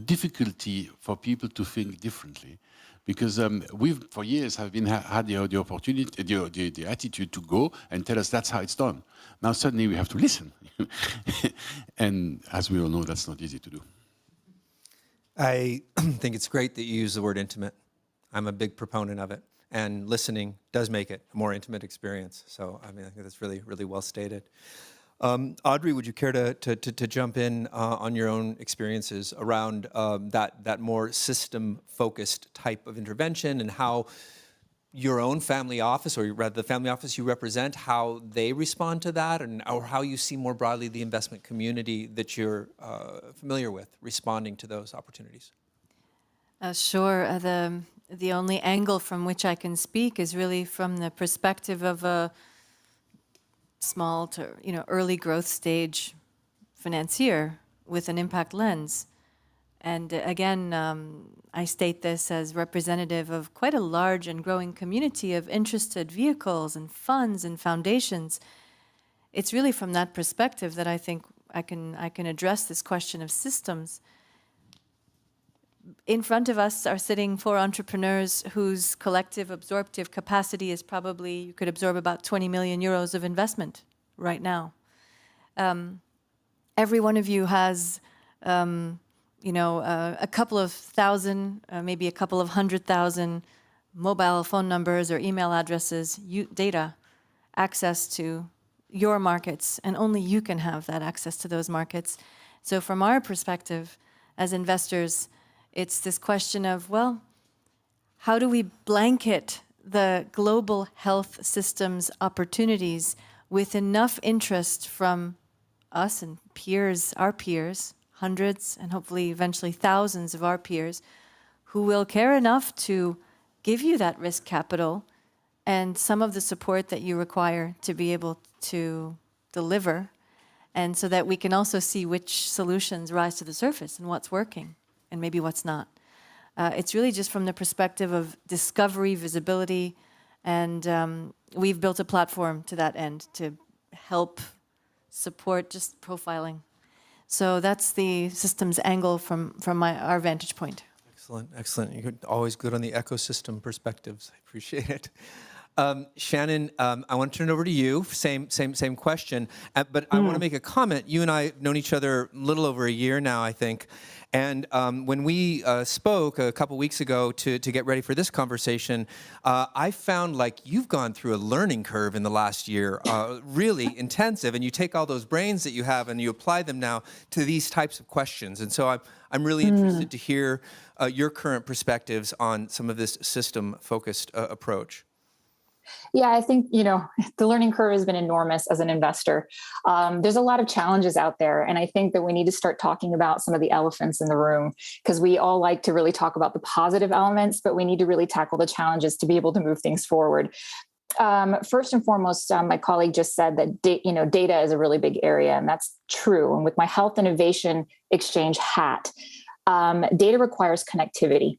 difficulty for people to think differently, because we've for years have had the opportunity, the attitude to go and tell us that's how it's done. Now suddenly we have to listen, and as we all know, that's not easy to do. I think it's great that you use the word intimate. I'm a big proponent of it. And listening does make it a more intimate experience. So, I think that's really, really well stated. Audrey, would you care to jump in on your own experiences around that more system-focused type of intervention, and how your own family office, or rather the family office you represent, how they respond to that, or how you see more broadly the investment community that you're familiar with responding to those opportunities? Sure. The only angle from which I can speak is really from the perspective of a small to early growth stage financier with an impact lens. And again, I state this as representative of quite a large and growing community of interested vehicles and funds and foundations. It's really from that perspective that I think I can address this question of systems. In front of us are sitting 4 entrepreneurs whose collective absorptive capacity is probably, you could absorb about 20 million euros of investment right now. Every one of you has, a couple of thousand, maybe a couple of 100,000 mobile phone numbers or email addresses, data, access to your markets, and only you can have that access to those markets. So from our perspective as investors, it's this question of, well, how do we blanket the global health systems opportunities with enough interest from us and peers, our peers, hundreds and hopefully eventually thousands of our peers, who will care enough to give you that risk capital and some of the support that you require to be able to deliver, and so that we can also see which solutions rise to the surface and what's working and maybe what's not. It's really just from the perspective of discovery, visibility, and we've built a platform to that end to help support just profiling. So that's the systems angle from our vantage point. Excellent, excellent. You're always good on the ecosystem perspectives. I appreciate it. Shannon, I want to turn it over to you. Same question. But I want to make a comment. You and I have known each other a little over a year now, I think. And when we spoke a couple weeks ago to get ready for this conversation, I found like you've gone through a learning curve in the last year, really intensive. And you take all those brains that you have and you apply them now to these types of questions. And so I'm really interested to hear your current perspectives on some of this system-focused approach. Yeah, I think, the learning curve has been enormous as an investor. There's a lot of challenges out there. And I think that we need to start talking about some of the elephants in the room, because we all like to really talk about the positive elements, but we need to really tackle the challenges to be able to move things forward. First and foremost, my colleague just said that data is a really big area, and that's true. And with my Health Innovation Exchange hat, data requires connectivity.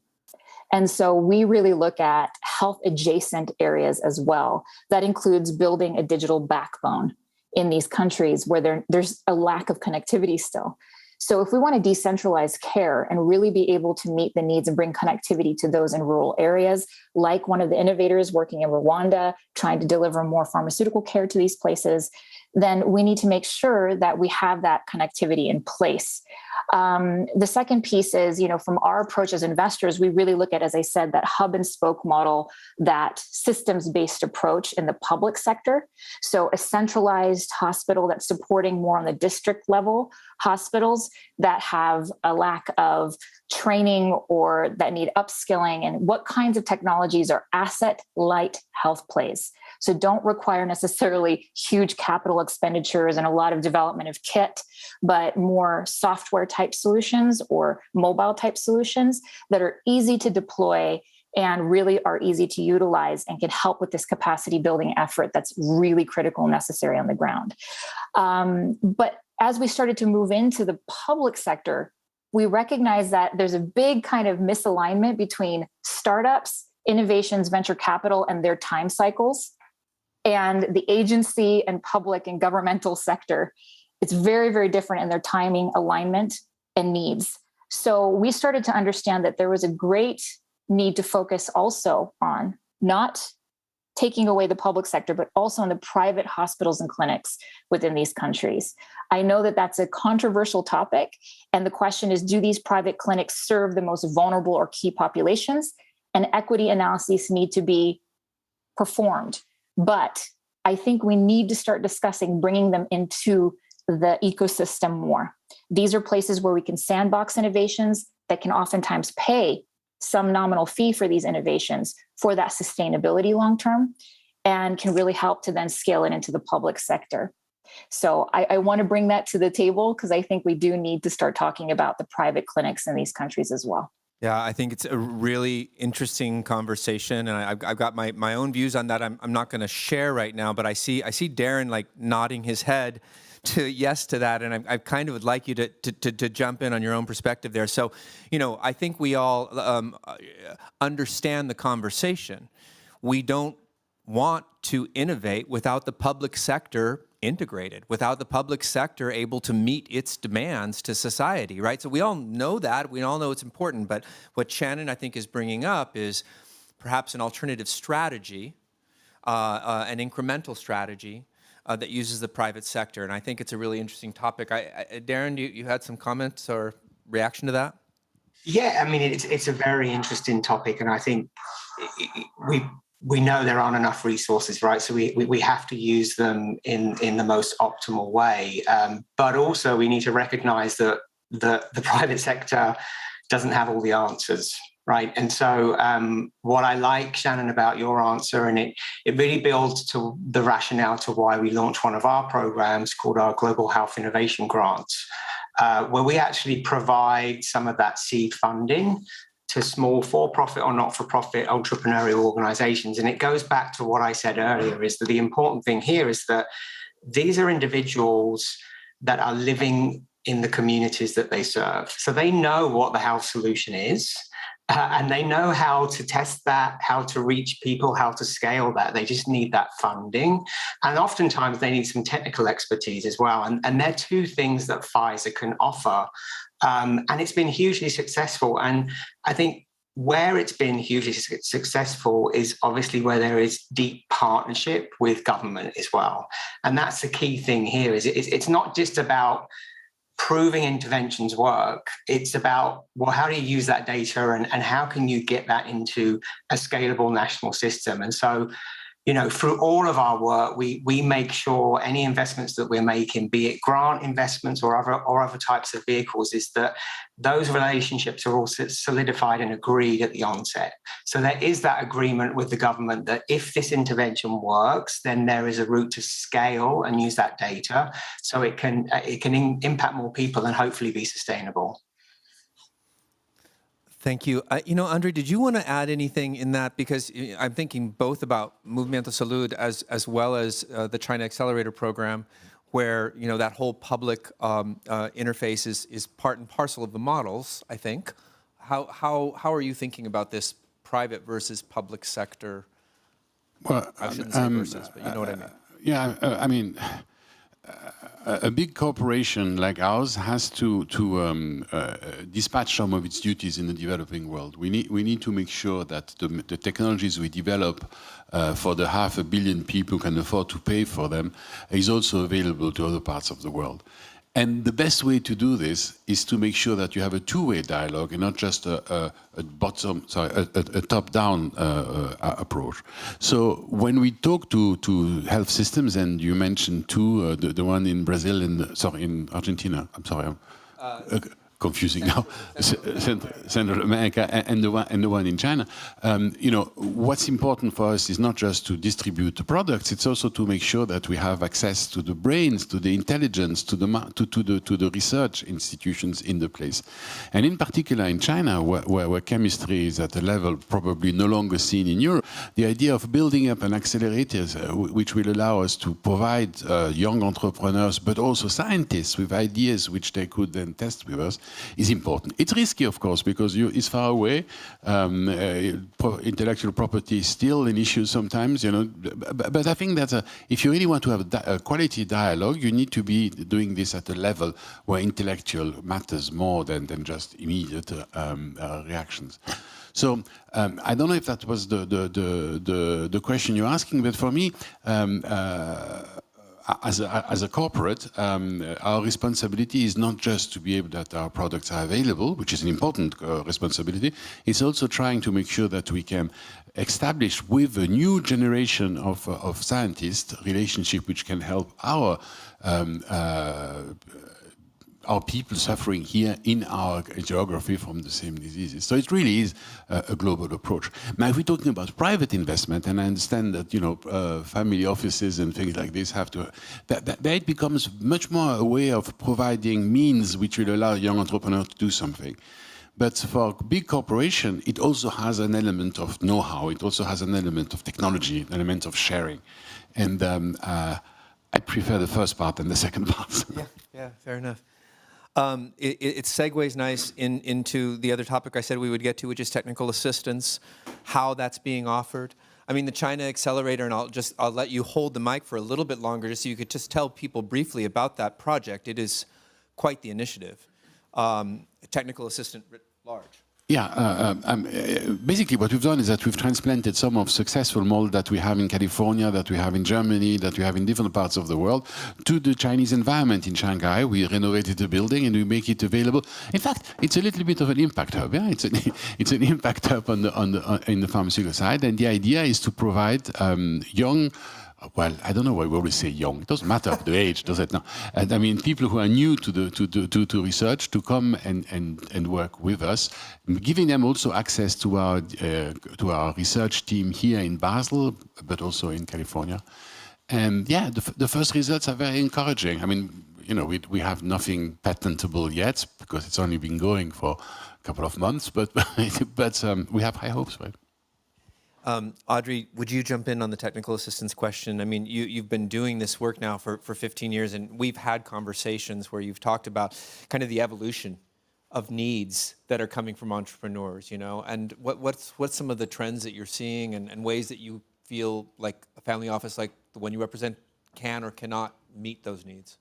And so we really look at health adjacent areas as well. That includes building a digital backbone in these countries where there's a lack of connectivity still. So if we want to decentralize care and really be able to meet the needs and bring connectivity to those in rural areas, like one of the innovators working in Rwanda, trying to deliver more pharmaceutical care to these places, then we need to make sure that we have that connectivity in place. The second piece is, from our approach as investors, we really look at, as I said, that hub and spoke model, that systems-based approach in the public sector. So a centralized hospital that's supporting more on the district level hospitals that have a lack of training or that need upskilling, and what kinds of technologies are asset-light health plays. So don't require necessarily huge capital expenditures and a lot of development of kit, but more software type solutions or mobile type solutions that are easy to deploy and really are easy to utilize and can help with this capacity building effort that's really critical and necessary on the ground. But as we started to move into the public sector, we recognize that there's a big kind of misalignment between startups, innovations, venture capital, and their time cycles, and the agency and public and governmental sector. It's very, very different in their timing, alignment, and needs. So we started to understand that there was a great need to focus also on not taking away the public sector, but also in the private hospitals and clinics within these countries. I know that that's a controversial topic. And the question is, do these private clinics serve the most vulnerable or key populations? And equity analyses need to be performed. But I think we need to start discussing bringing them into the ecosystem more. These are places where we can sandbox innovations that can oftentimes pay some nominal fee for these innovations for that sustainability long-term, and can really help to then scale it into the public sector. So I want to bring that to the table, because I think we do need to start talking about the private clinics in these countries as well. Yeah, I think it's a really interesting conversation, and I've got my own views on that. I'm not going to share right now, but I see Darren like nodding his head to yes to that, and I kind of would like you to jump in on your own perspective there. So, I think we all understand the conversation. We don't want to innovate without the public sector integrated, without the public sector able to meet its demands to society, right? So we all know that. We all know it's important. But what Shannon, I think, is bringing up is perhaps an alternative strategy, an incremental strategy that uses the private sector. And I think it's a really interesting topic. Darren, you had some comments or reaction to that? Yeah, I mean, it's a very interesting topic. And I think we know there aren't enough resources, right? So we have to use them in the most optimal way. But also we need to recognize that the private sector doesn't have all the answers, right? And so what I like, Shannon, about your answer, and it really builds to the rationale to why we launched one of our programs called our Global Health Innovation Grants, where we actually provide some of that seed funding to small for-profit or not-for-profit entrepreneurial organizations. And it goes back to what I said earlier, is that the important thing here is that these are individuals that are living in the communities that they serve. So they know what the health solution is, and they know how to test that, how to reach people, how to scale that. They just need that funding. And oftentimes they need some technical expertise as well. And they're two things that Pfizer can offer. And it's been hugely successful. And I think where it's been hugely successful is obviously where there is deep partnership with government as well. And that's the key thing here, is it's not just about proving interventions work. It's about, well, how do you use that data and how can you get that into a scalable national system? And so, you know, through all of our work, we make sure any investments that we're making, be it grant investments or other types of vehicles, is that those relationships are also solidified and agreed at the onset. So there is that agreement with the government that if this intervention works, then there is a route to scale and use that data so it can impact more people and hopefully be sustainable. Thank you. You know, Andre, did you want to add anything in that? Because I'm thinking both about Movimiento Salud as well as the China Accelerator Program, where, you know, that whole public interface is part and parcel of the models, I think. How are you thinking about this private versus public sector? Well, I shouldn't say versus, but you know what I mean. Yeah, I mean, a big corporation like ours has to dispatch some of its duties in the developing world. We need to make sure that the technologies we develop for the 500 million people who can afford to pay for them is also available to other parts of the world. And the best way to do this is to make sure that you have a two-way dialogue and not just a top-down approach. So when we talk to health systems, and you mentioned two, the one in Brazil and in Argentina. I'm sorry, I'm confusing now. Central America and the one in China. You know, what's important for us is not just to distribute the products; it's also to make sure that we have access to the brains, to the intelligence, to the research institutions in the place. And in particular in China, where chemistry is at a level probably no longer seen in Europe, the idea of building up an accelerator which will allow us to provide young entrepreneurs, but also scientists with ideas which they could then test with us, is important. It's risky, of course, because it's far away. Intellectual property is still an issue sometimes, you know. But I think that if you really want to have a quality dialogue, you need to be doing this at a level where intellectual matters more than just immediate reactions. So I don't know if that was the question you're asking, but for me, as a corporate, our responsibility is not just to be able that our products are available, which is an important responsibility. It's also trying to make sure that we can establish with a new generation of scientists relationship which can help our people suffering here in our geography from the same diseases. So it really is a global approach. Now, if we're talking about private investment, and I understand that, you know, family offices and things like this have to, that it becomes much more a way of providing means which will allow young entrepreneurs to do something. But for big corporation, it also has an element of know-how. It also has an element of technology, an element of sharing. And I prefer the first part than the second part. Yeah, fair enough. It segues nice into the other topic I said we would get to, which is technical assistance, how that's being offered. I mean, the China Accelerator, and I'll let you hold the mic for a little bit longer just so you could just tell people briefly about that project. It is quite the initiative. Technical assistant writ large. Yeah, basically what we've done is that we've transplanted some of successful models that we have in California, that we have in Germany, that we have in different parts of the world, to the Chinese environment in Shanghai. We renovated the building and we make it available. In fact, it's a little bit of an impact hub. Yeah, it's an impact hub in the pharmaceutical side, and the idea is to provide young well, I don't know why we always say young. It doesn't matter the age, does it? No. And I mean, people who are new to research to come and work with us, giving them also access to our research team here in Basel, but also in California. And yeah, the first results are very encouraging. I mean, you know, we have nothing patentable yet because it's only been going for a couple of months, but we have high hopes, right? Audrey, would you jump in on the technical assistance question? I mean, you've been doing this work now for 15 years, and we've had conversations where you've talked about kind of the evolution of needs that are coming from entrepreneurs, you know, and what's some of the trends that you're seeing and ways that you feel like a family office like the one you represent can or cannot meet those needs?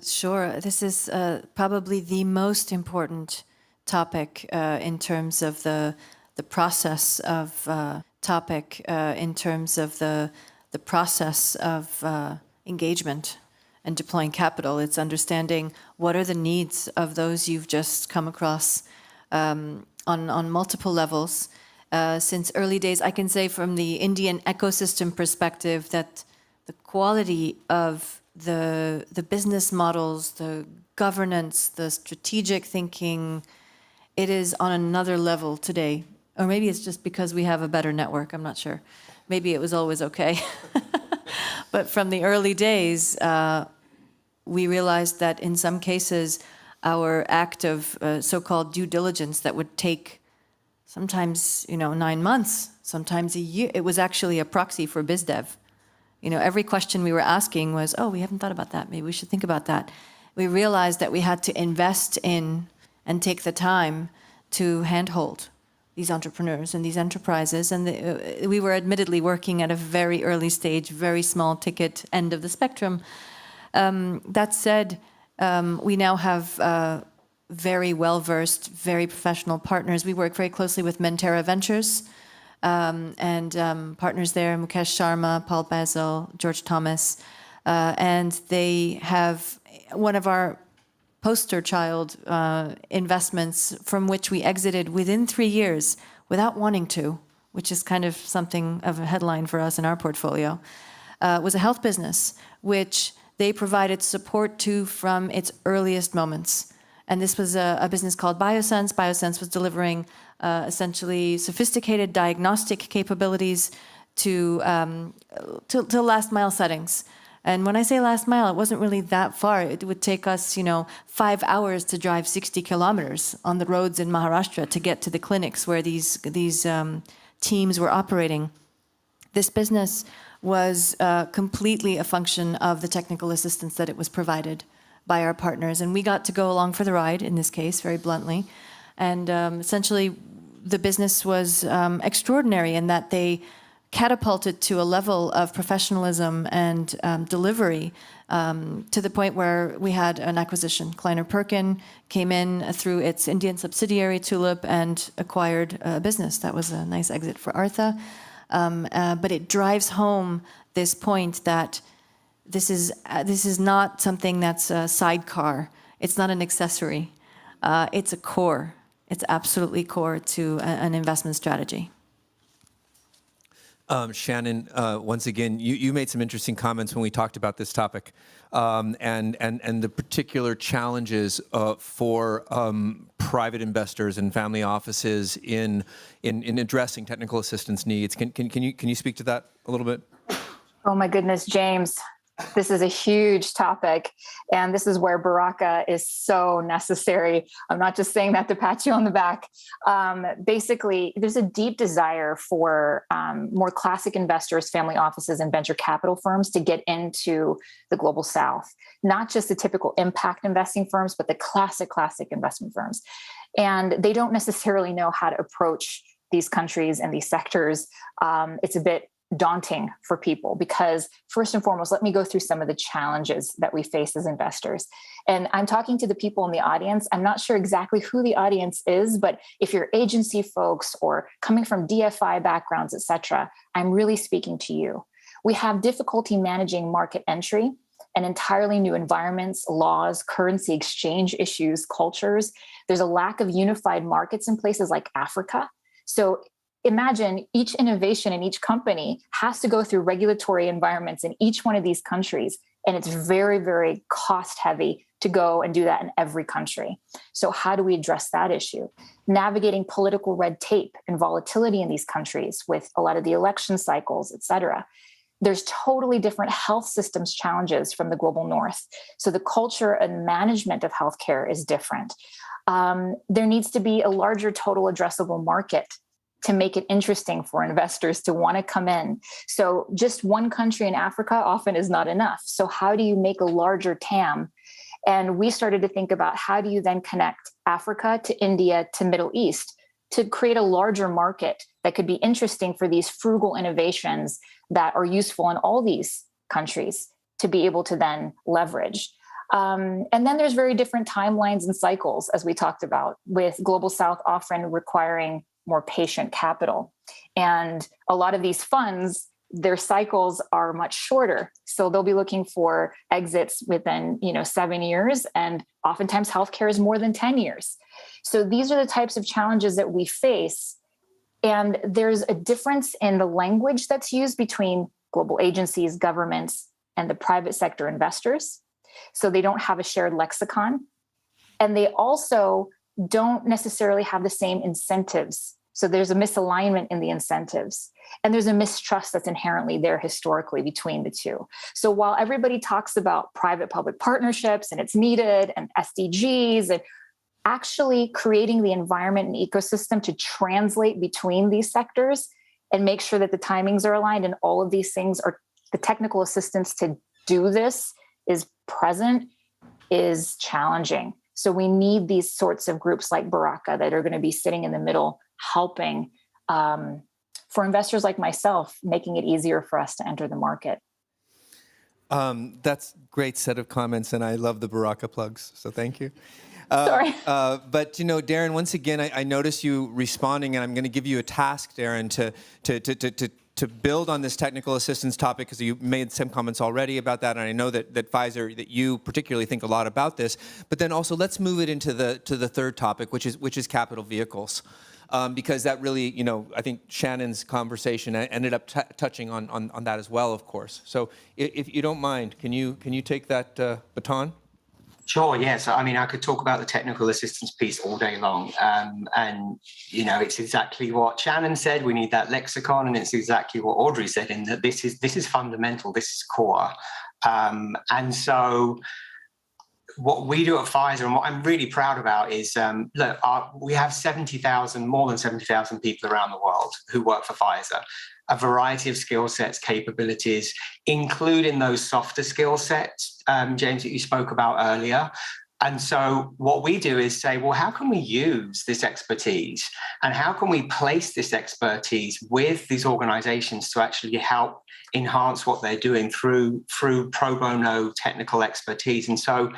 Sure. This is probably the most important topic in terms of the process of engagement and deploying capital. It's understanding what are the needs of those you've just come across on multiple levels. Since early days, I can say from the Indian ecosystem perspective that the quality of the business models, the governance, the strategic thinking, it is on another level today. Or maybe it's just because we have a better network, I'm not sure. Maybe it was always okay. But from the early days, we realized that in some cases, our act of so-called due diligence that would take sometimes, 9 months, sometimes a year, it was actually a proxy for BizDev. Every question we were asking was, oh, we haven't thought about that. Maybe we should think about that. We realized that we had to invest in and take the time to handhold these entrepreneurs and these enterprises. And we were admittedly working at a very early stage, very small ticket end of the spectrum. That said, we now have very well-versed, very professional partners. We work very closely with Mentera Ventures and partners there, Mukesh Sharma, Paul Basil, George Thomas. And they have one of our poster child investments from which we exited within 3 years without wanting to, which is kind of something of a headline for us in our portfolio, was a health business, which they provided support to from its earliest moments. And this was a business called Biosense. Biosense was delivering essentially sophisticated diagnostic capabilities to last mile settings. And when I say last mile, it wasn't really that far. It would take us, 5 hours to drive 60 kilometers on the roads in Maharashtra to get to the clinics where these teams were operating. This business was completely a function of the technical assistance that it was provided by our partners. And we got to go along for the ride, in this case, very bluntly. And essentially, the business was extraordinary in that they catapulted to a level of professionalism and delivery to the point where we had an acquisition. Kleiner Perkin came in through its Indian subsidiary, Tulip, and acquired a business. That was a nice exit for Artha. But it drives home this point that this is not something that's a sidecar. It's not an accessory. It's a core. It's absolutely core to an investment strategy. Shannon, once again, you made some interesting comments when we talked about this topic, and the particular challenges for private investors and family offices in addressing technical assistance needs. Can you speak to that a little bit? Oh my goodness, James. This is a huge topic, and this is where Baraka is so necessary. I'm not just saying that to pat you on the back. Basically, there's a deep desire for more classic investors, family offices, and venture capital firms to get into the global South, not just the typical impact investing firms, but the classic investment firms. And they don't necessarily know how to approach these countries and these sectors. It's a bit daunting for people because, first and foremost, let me go through some of the challenges that we face as investors. And I'm talking to the people in the audience. I'm not sure exactly who the audience is, but if you're agency folks or coming from DFI backgrounds, et cetera, I'm really speaking to you. We have difficulty managing market entry and entirely new environments, laws, currency exchange issues, cultures. There's a lack of unified markets in places like Africa. So imagine each innovation in each company has to go through regulatory environments in each one of these countries. And it's very, very cost heavy to go and do that in every country. So how do we address that issue? Navigating political red tape and volatility in these countries with a lot of the election cycles, et cetera. There's totally different health systems challenges from the global north. So the culture and management of healthcare is different. There needs to be a larger total addressable market to make it interesting for investors to want to come in. So just one country in Africa often is not enough. So how do you make a larger TAM? And we started to think about how do you then connect Africa to India to Middle East to create a larger market that could be interesting for these frugal innovations that are useful in all these countries to be able to then leverage. And then there's very different timelines and cycles, as we talked about, with Global South often requiring more patient capital. And a lot of these funds, their cycles are much shorter. So they'll be looking for exits within 7 years. And oftentimes healthcare is more than 10 years. So these are the types of challenges that we face. And there's a difference in the language that's used between global agencies, governments, and the private sector investors. So they don't have a shared lexicon. And they also don't necessarily have the same incentives. So there's a misalignment in the incentives. And there's a mistrust that's inherently there historically between the two. So while everybody talks about private-public partnerships and it's needed and SDGs and actually creating the environment and ecosystem to translate between these sectors and make sure that the timings are aligned and all of these things are the technical assistance to do this is present is challenging. So we need these sorts of groups like Baraka that are going to be sitting in the middle, helping for investors like myself, making it easier for us to enter the market. That's a great set of comments, and I love the Baraka plugs, so thank you. Sorry. But Darren, once again, I noticed you responding, and I'm going to give you a task, Darren, to build on this technical assistance topic, because you made some comments already about that, and I know that Pfizer, that you particularly think a lot about this. But then also, let's move it into the third topic, which is capital vehicles. Because that really, I think Shannon's conversation ended up touching on that as well, of course. So if you don't mind, can you take that baton? Sure, yes. I mean, I could talk about the technical assistance piece all day long. And, it's exactly what Shannon said. We need that lexicon, and it's exactly what Audrey said in that this is fundamental, this is core. And so what we do at Pfizer, and what I'm really proud about is, we have more than 70,000 people around the world who work for Pfizer, a variety of skill sets, capabilities, including those softer skill sets, James, that you spoke about earlier. And so what we do is say, well, how can we use this expertise and how can we place this expertise with these organizations to actually help enhance what they're doing through pro bono technical expertise? And so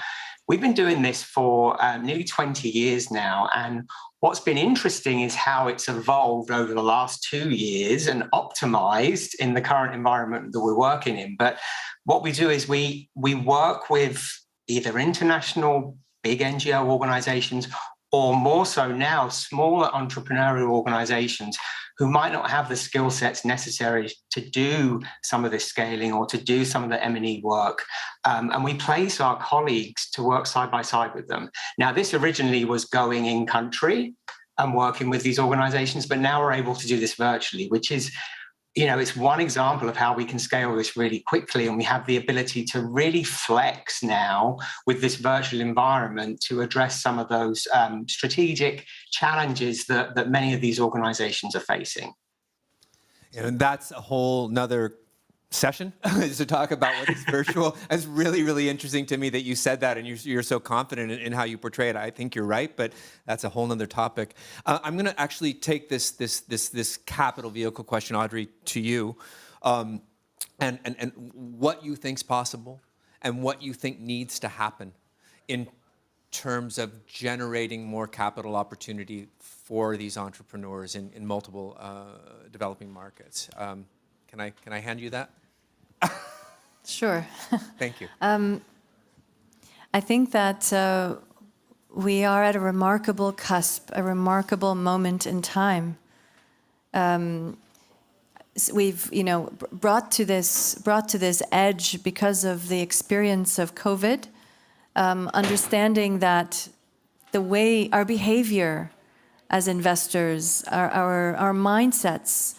we've been doing this for nearly 20 years now. And what's been interesting is how it's evolved over the last 2 years and optimized in the current environment that we're working in. But what we do is we work with either international big NGO organizations or more so now smaller entrepreneurial organizations who might not have the skill sets necessary to do some of this scaling or to do some of the M&E work. And we place our colleagues to work side by side with them. Now, this originally was going in country and working with these organizations, but now we're able to do this virtually, which is, it's one example of how we can scale this really quickly. And we have the ability to really flex now with this virtual environment to address some of those strategic challenges that many of these organizations are facing. And that's a whole nother session to talk about what is virtual. It's really, really interesting to me that you said that and you're so confident in how you portray it. I think you're right, but that's a whole nother topic. I'm going to actually take this capital vehicle question, Audrey, to you, and what you think's possible and what you think needs to happen in terms of generating more capital opportunity for these entrepreneurs in multiple developing markets. Can I hand you that? Sure. Thank you. I think that we are at a remarkable cusp, a remarkable moment in time. we've brought to this edge because of the experience of COVID, understanding that the way our behavior as investors, our mindsets,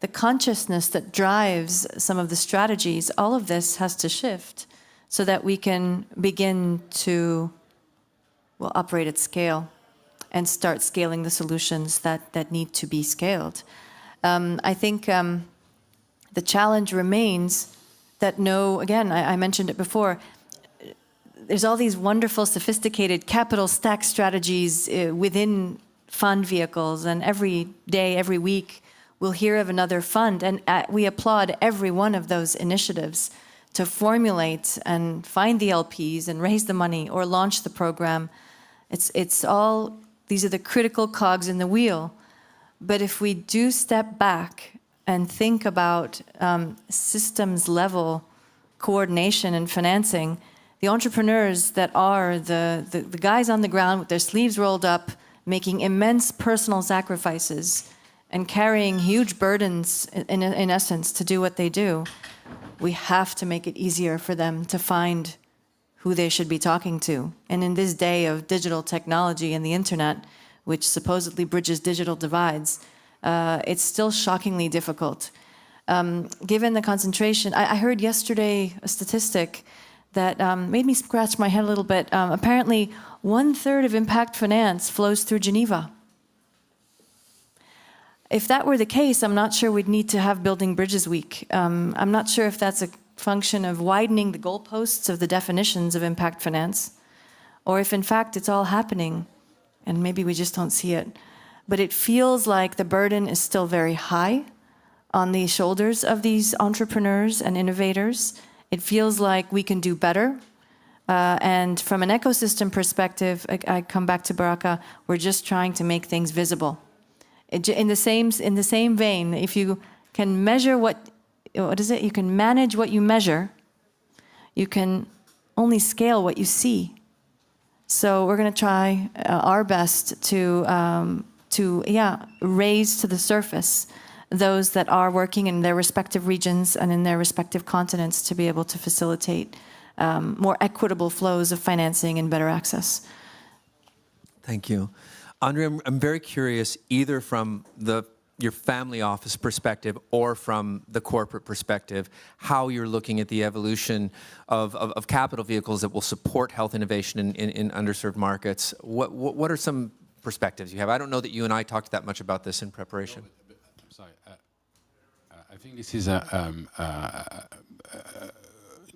the consciousness that drives some of the strategies, all of this has to shift so that we can begin to operate at scale and start scaling the solutions that need to be scaled. I think the challenge remains that I mentioned it before, there's all these wonderful, sophisticated capital stack strategies within fund vehicles, and every day, every week, we'll hear of another fund, and we applaud every one of those initiatives to formulate and find the LPs and raise the money or launch the program. It's all, these are the critical cogs in the wheel. But if we do step back and think about systems level coordination and financing, the entrepreneurs that are the guys on the ground with their sleeves rolled up, making immense personal sacrifices and carrying huge burdens in essence to do what they do, we have to make it easier for them to find who they should be talking to. And in this day of digital technology and the internet, which supposedly bridges digital divides, it's still shockingly difficult. Given the concentration, I heard yesterday a statistic that made me scratch my head a little bit. Apparently, 1/3 of impact finance flows through Geneva. If that were the case, I'm not sure we'd need to have Building Bridges Week. I'm not sure if that's a function of widening the goalposts of the definitions of impact finance, or if in fact it's all happening and maybe we just don't see it. But it feels like the burden is still very high on the shoulders of these entrepreneurs and innovators. It feels like we can do better. And from an ecosystem perspective, I come back to Baraka, we're just trying to make things visible. In the same vein, if you can measure you can manage what you measure, you can only scale what you see. So we're going to try our best to raise to the surface those that are working in their respective regions and in their respective continents to be able to facilitate more equitable flows of financing and better access. Thank you. Andre, I'm very curious, either from your family office perspective or from the corporate perspective, how you're looking at the evolution of capital vehicles that will support health innovation in underserved markets. What are some perspectives you have? I don't know that you and I talked that much about this in preparation. I'm sorry. I think this is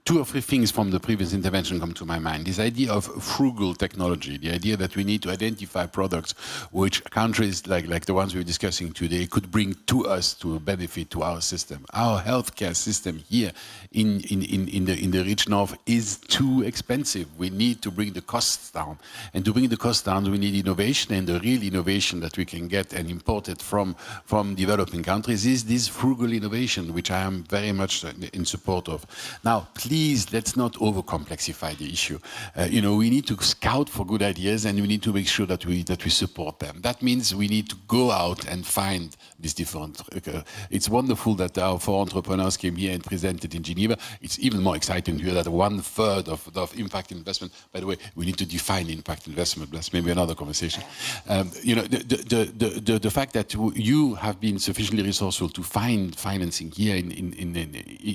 two or three things from the previous intervention come to my mind. This idea of frugal technology, the idea that we need to identify products which countries like the ones we're discussing today could bring to us to benefit to our system. Our healthcare system here in the rich north is too expensive. We need to bring the costs down. And to bring the costs down, we need innovation, and the real innovation that we can get and import it from developing countries is this frugal innovation, which I am very much in support of. Now, please, let's not overcomplexify the issue. We need to scout for good ideas, and we need to make sure that we support them. That means we need to go out and find these different. It's wonderful that our 4 entrepreneurs came here and presented in Geneva. It's even more exciting to hear that 1/3 of impact investment. By the way, we need to define impact investment. That's maybe another conversation. The fact that you have been sufficiently resourceful to find financing here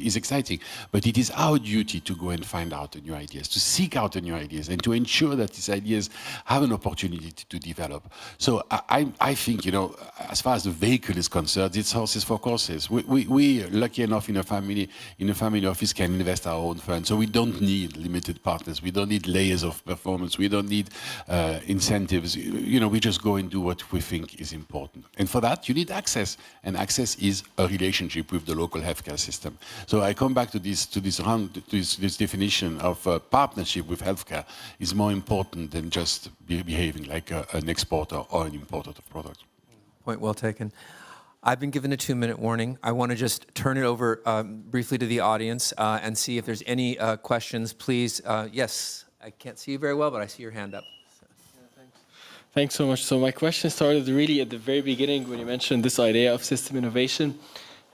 is exciting, but it is our duty to go and find out the new ideas, to seek out the new ideas, and to ensure that these ideas have an opportunity to develop. So I think, as far as the vehicle is concerned, it's horses for courses. We lucky enough in a family office can invest our own funds, so we don't need limited partners. We don't need layers of performance. We don't need incentives. We just go and do what we think is important. And for that, you need access, and access is a relationship with the local healthcare system. So I come back to this definition of partnership with healthcare is more important than just behaving like an exporter or an importer of products. Point well taken. I've been given a 2-minute warning. I want to just turn it over briefly to the audience and see if there's any questions. Please, yes, I can't see you very well, but I see your hand up. Thanks so much. So my question started really at the very beginning when you mentioned this idea of system innovation.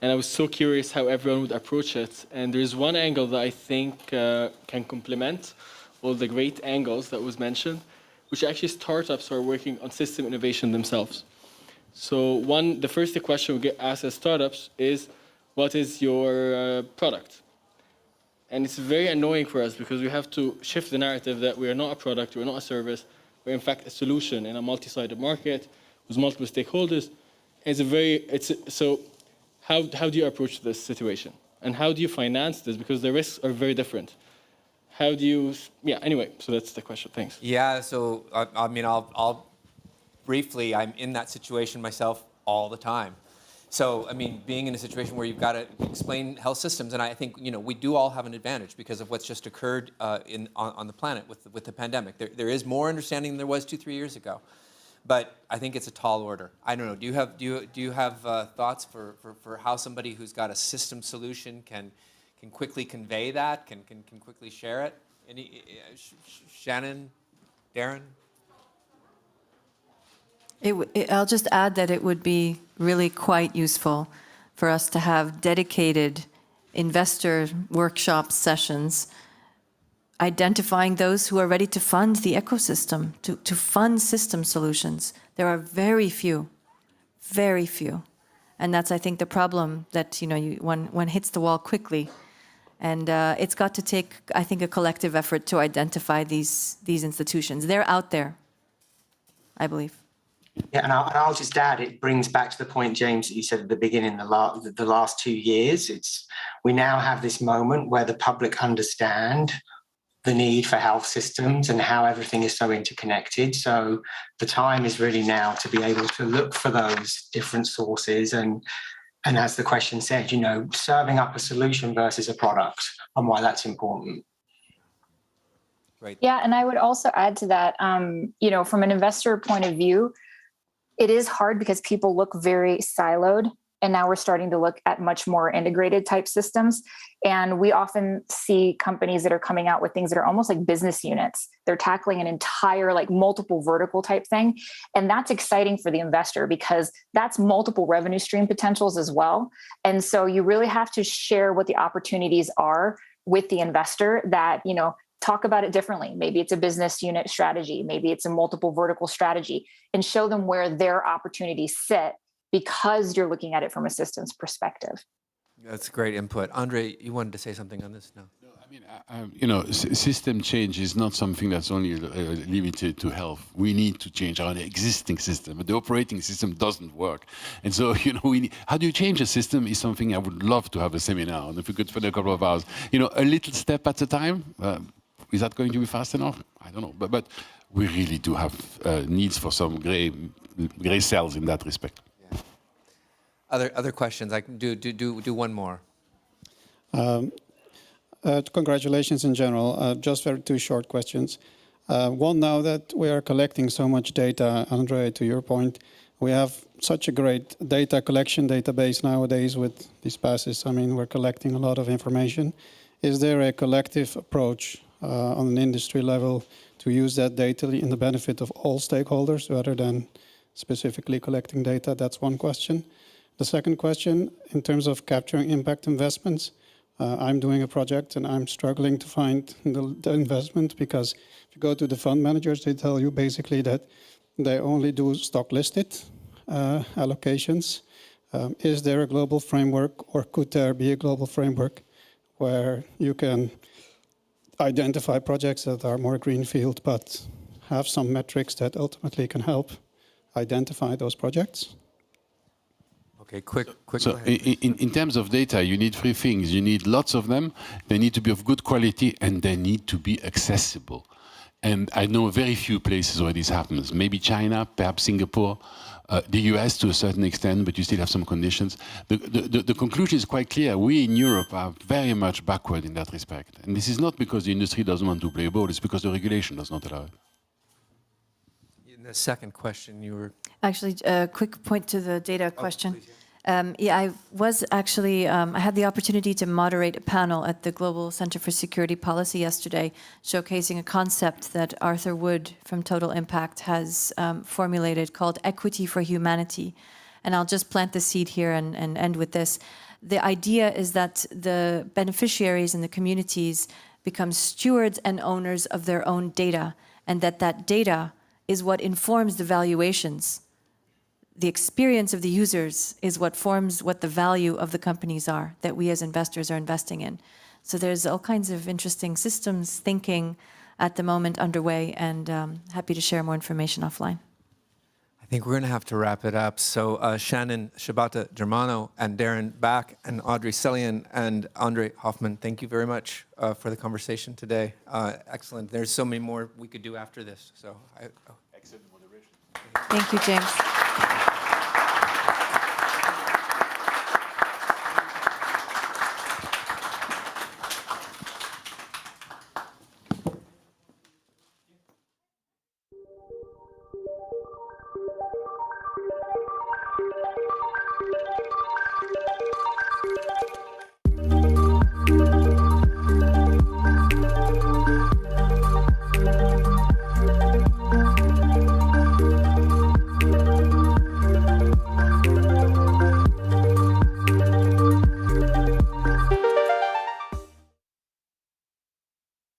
And I was so curious how everyone would approach it. And there's one angle that I think can complement all the great angles that was mentioned, which actually startups are working on system innovation themselves. So the first question we get asked as startups is, what is your product? And it's very annoying for us because we have to shift the narrative that we are not a product, we're not a service, we're in fact a solution in a multi-sided market with multiple stakeholders. So how do you approach this situation? And how do you finance this? Because the risks are very different. How do you, anyway, so that's the question, thanks. Yeah, so I mean, I'll briefly, I'm in that situation myself all the time. So, I mean, being in a situation where you've got to explain health systems, and I think, we do all have an advantage because of what's just occurred on the planet with the pandemic. There is more understanding than there was 2-3 years ago, but I think it's a tall order. I don't know. Do you have thoughts for how somebody who's got a system solution can quickly convey that, can quickly share it? Shannon, Darren? I'll just add that it would be really quite useful for us to have dedicated investor workshop sessions identifying those who are ready to fund the ecosystem, to fund system solutions. There are very few. And that's, I think, the problem that one hits the wall quickly. And it's got to take, I think, a collective effort to identify these institutions. They're out there, I believe. Yeah, and I'll just add, it brings back to the point, James, that you said at the beginning, the last 2 years, we now have this moment where the public understand the need for health systems and how everything is so interconnected. So the time is really now to be able to look for those different sources and as the question said, serving up a solution versus a product and why that's important. Right. Yeah, and I would also add to that, from an investor point of view, it is hard because people look very siloed, and now we're starting to look at much more integrated type systems. And we often see companies that are coming out with things that are almost like business units. They're tackling an entire multiple vertical type thing. And that's exciting for the investor because that's multiple revenue stream potentials as well. And so you really have to share what the opportunities are with the investor that, talk about it differently. Maybe it's a business unit strategy. Maybe it's a multiple vertical strategy, and show them where their opportunities sit because you're looking at it from a systems perspective. That's great input. Andre, you wanted to say something on this? No. I mean, system change is not something that's only limited to health. We need to change our existing system. The operating system doesn't work. And so, how do you change a system is something I would love to have a seminar on. If we could spend a couple of hours, a little step at a time. Is that going to be fast enough? I don't know. But we really do have needs for some gray cells in that respect. Yeah. Other questions? I can do one more. Congratulations in general. Just two short questions. One, now that we are collecting so much data, Andre, to your point, we have such a great data collection database nowadays with these passes. I mean, we're collecting a lot of information. Is there a collective approach on an industry level to use that data in the benefit of all stakeholders rather than specifically collecting data? That's one question. The second question, in terms of capturing impact investments, I'm doing a project and I'm struggling to find the investment because if you go to the fund managers, they tell you basically that they only do stock listed allocations. Is there a global framework, or could there be a global framework where you can identify projects that are more greenfield but have some metrics that ultimately can help identify those projects? Okay, quick. So in terms of data, you need three things. You need lots of them. They need to be of good quality, and they need to be accessible. And I know very few places where this happens. Maybe China, perhaps Singapore, the US to a certain extent, but you still have some conditions. The conclusion is quite clear. We in Europe are very much backward in that respect. And this is not because the industry doesn't want to play a ball, it's because the regulation does not allow it. In the second question, you were... Actually, a quick point to the data question. Please, yeah. Yeah, I was actually, I had the opportunity to moderate a panel at the Global Center for Security Policy yesterday, showcasing a concept that Arthur Wood from Total Impact has formulated called equity for humanity. And I'll just plant the seed here and end with this. The idea is that the beneficiaries and the communities become stewards and owners of their own data, and that data is what informs the valuations. The experience of the users is what forms what the value of the companies are that we as investors are investing in. So there's all kinds of interesting systems thinking at the moment underway, and happy to share more information offline. I think we're going to have to wrap it up. So Shannon Shibata Germano and Darren Back and Audrey Sellian and Andre Hoffman, thank you very much for the conversation today. Excellent. There's so many more we could do after this. So Excellent moderation. Thank you, James.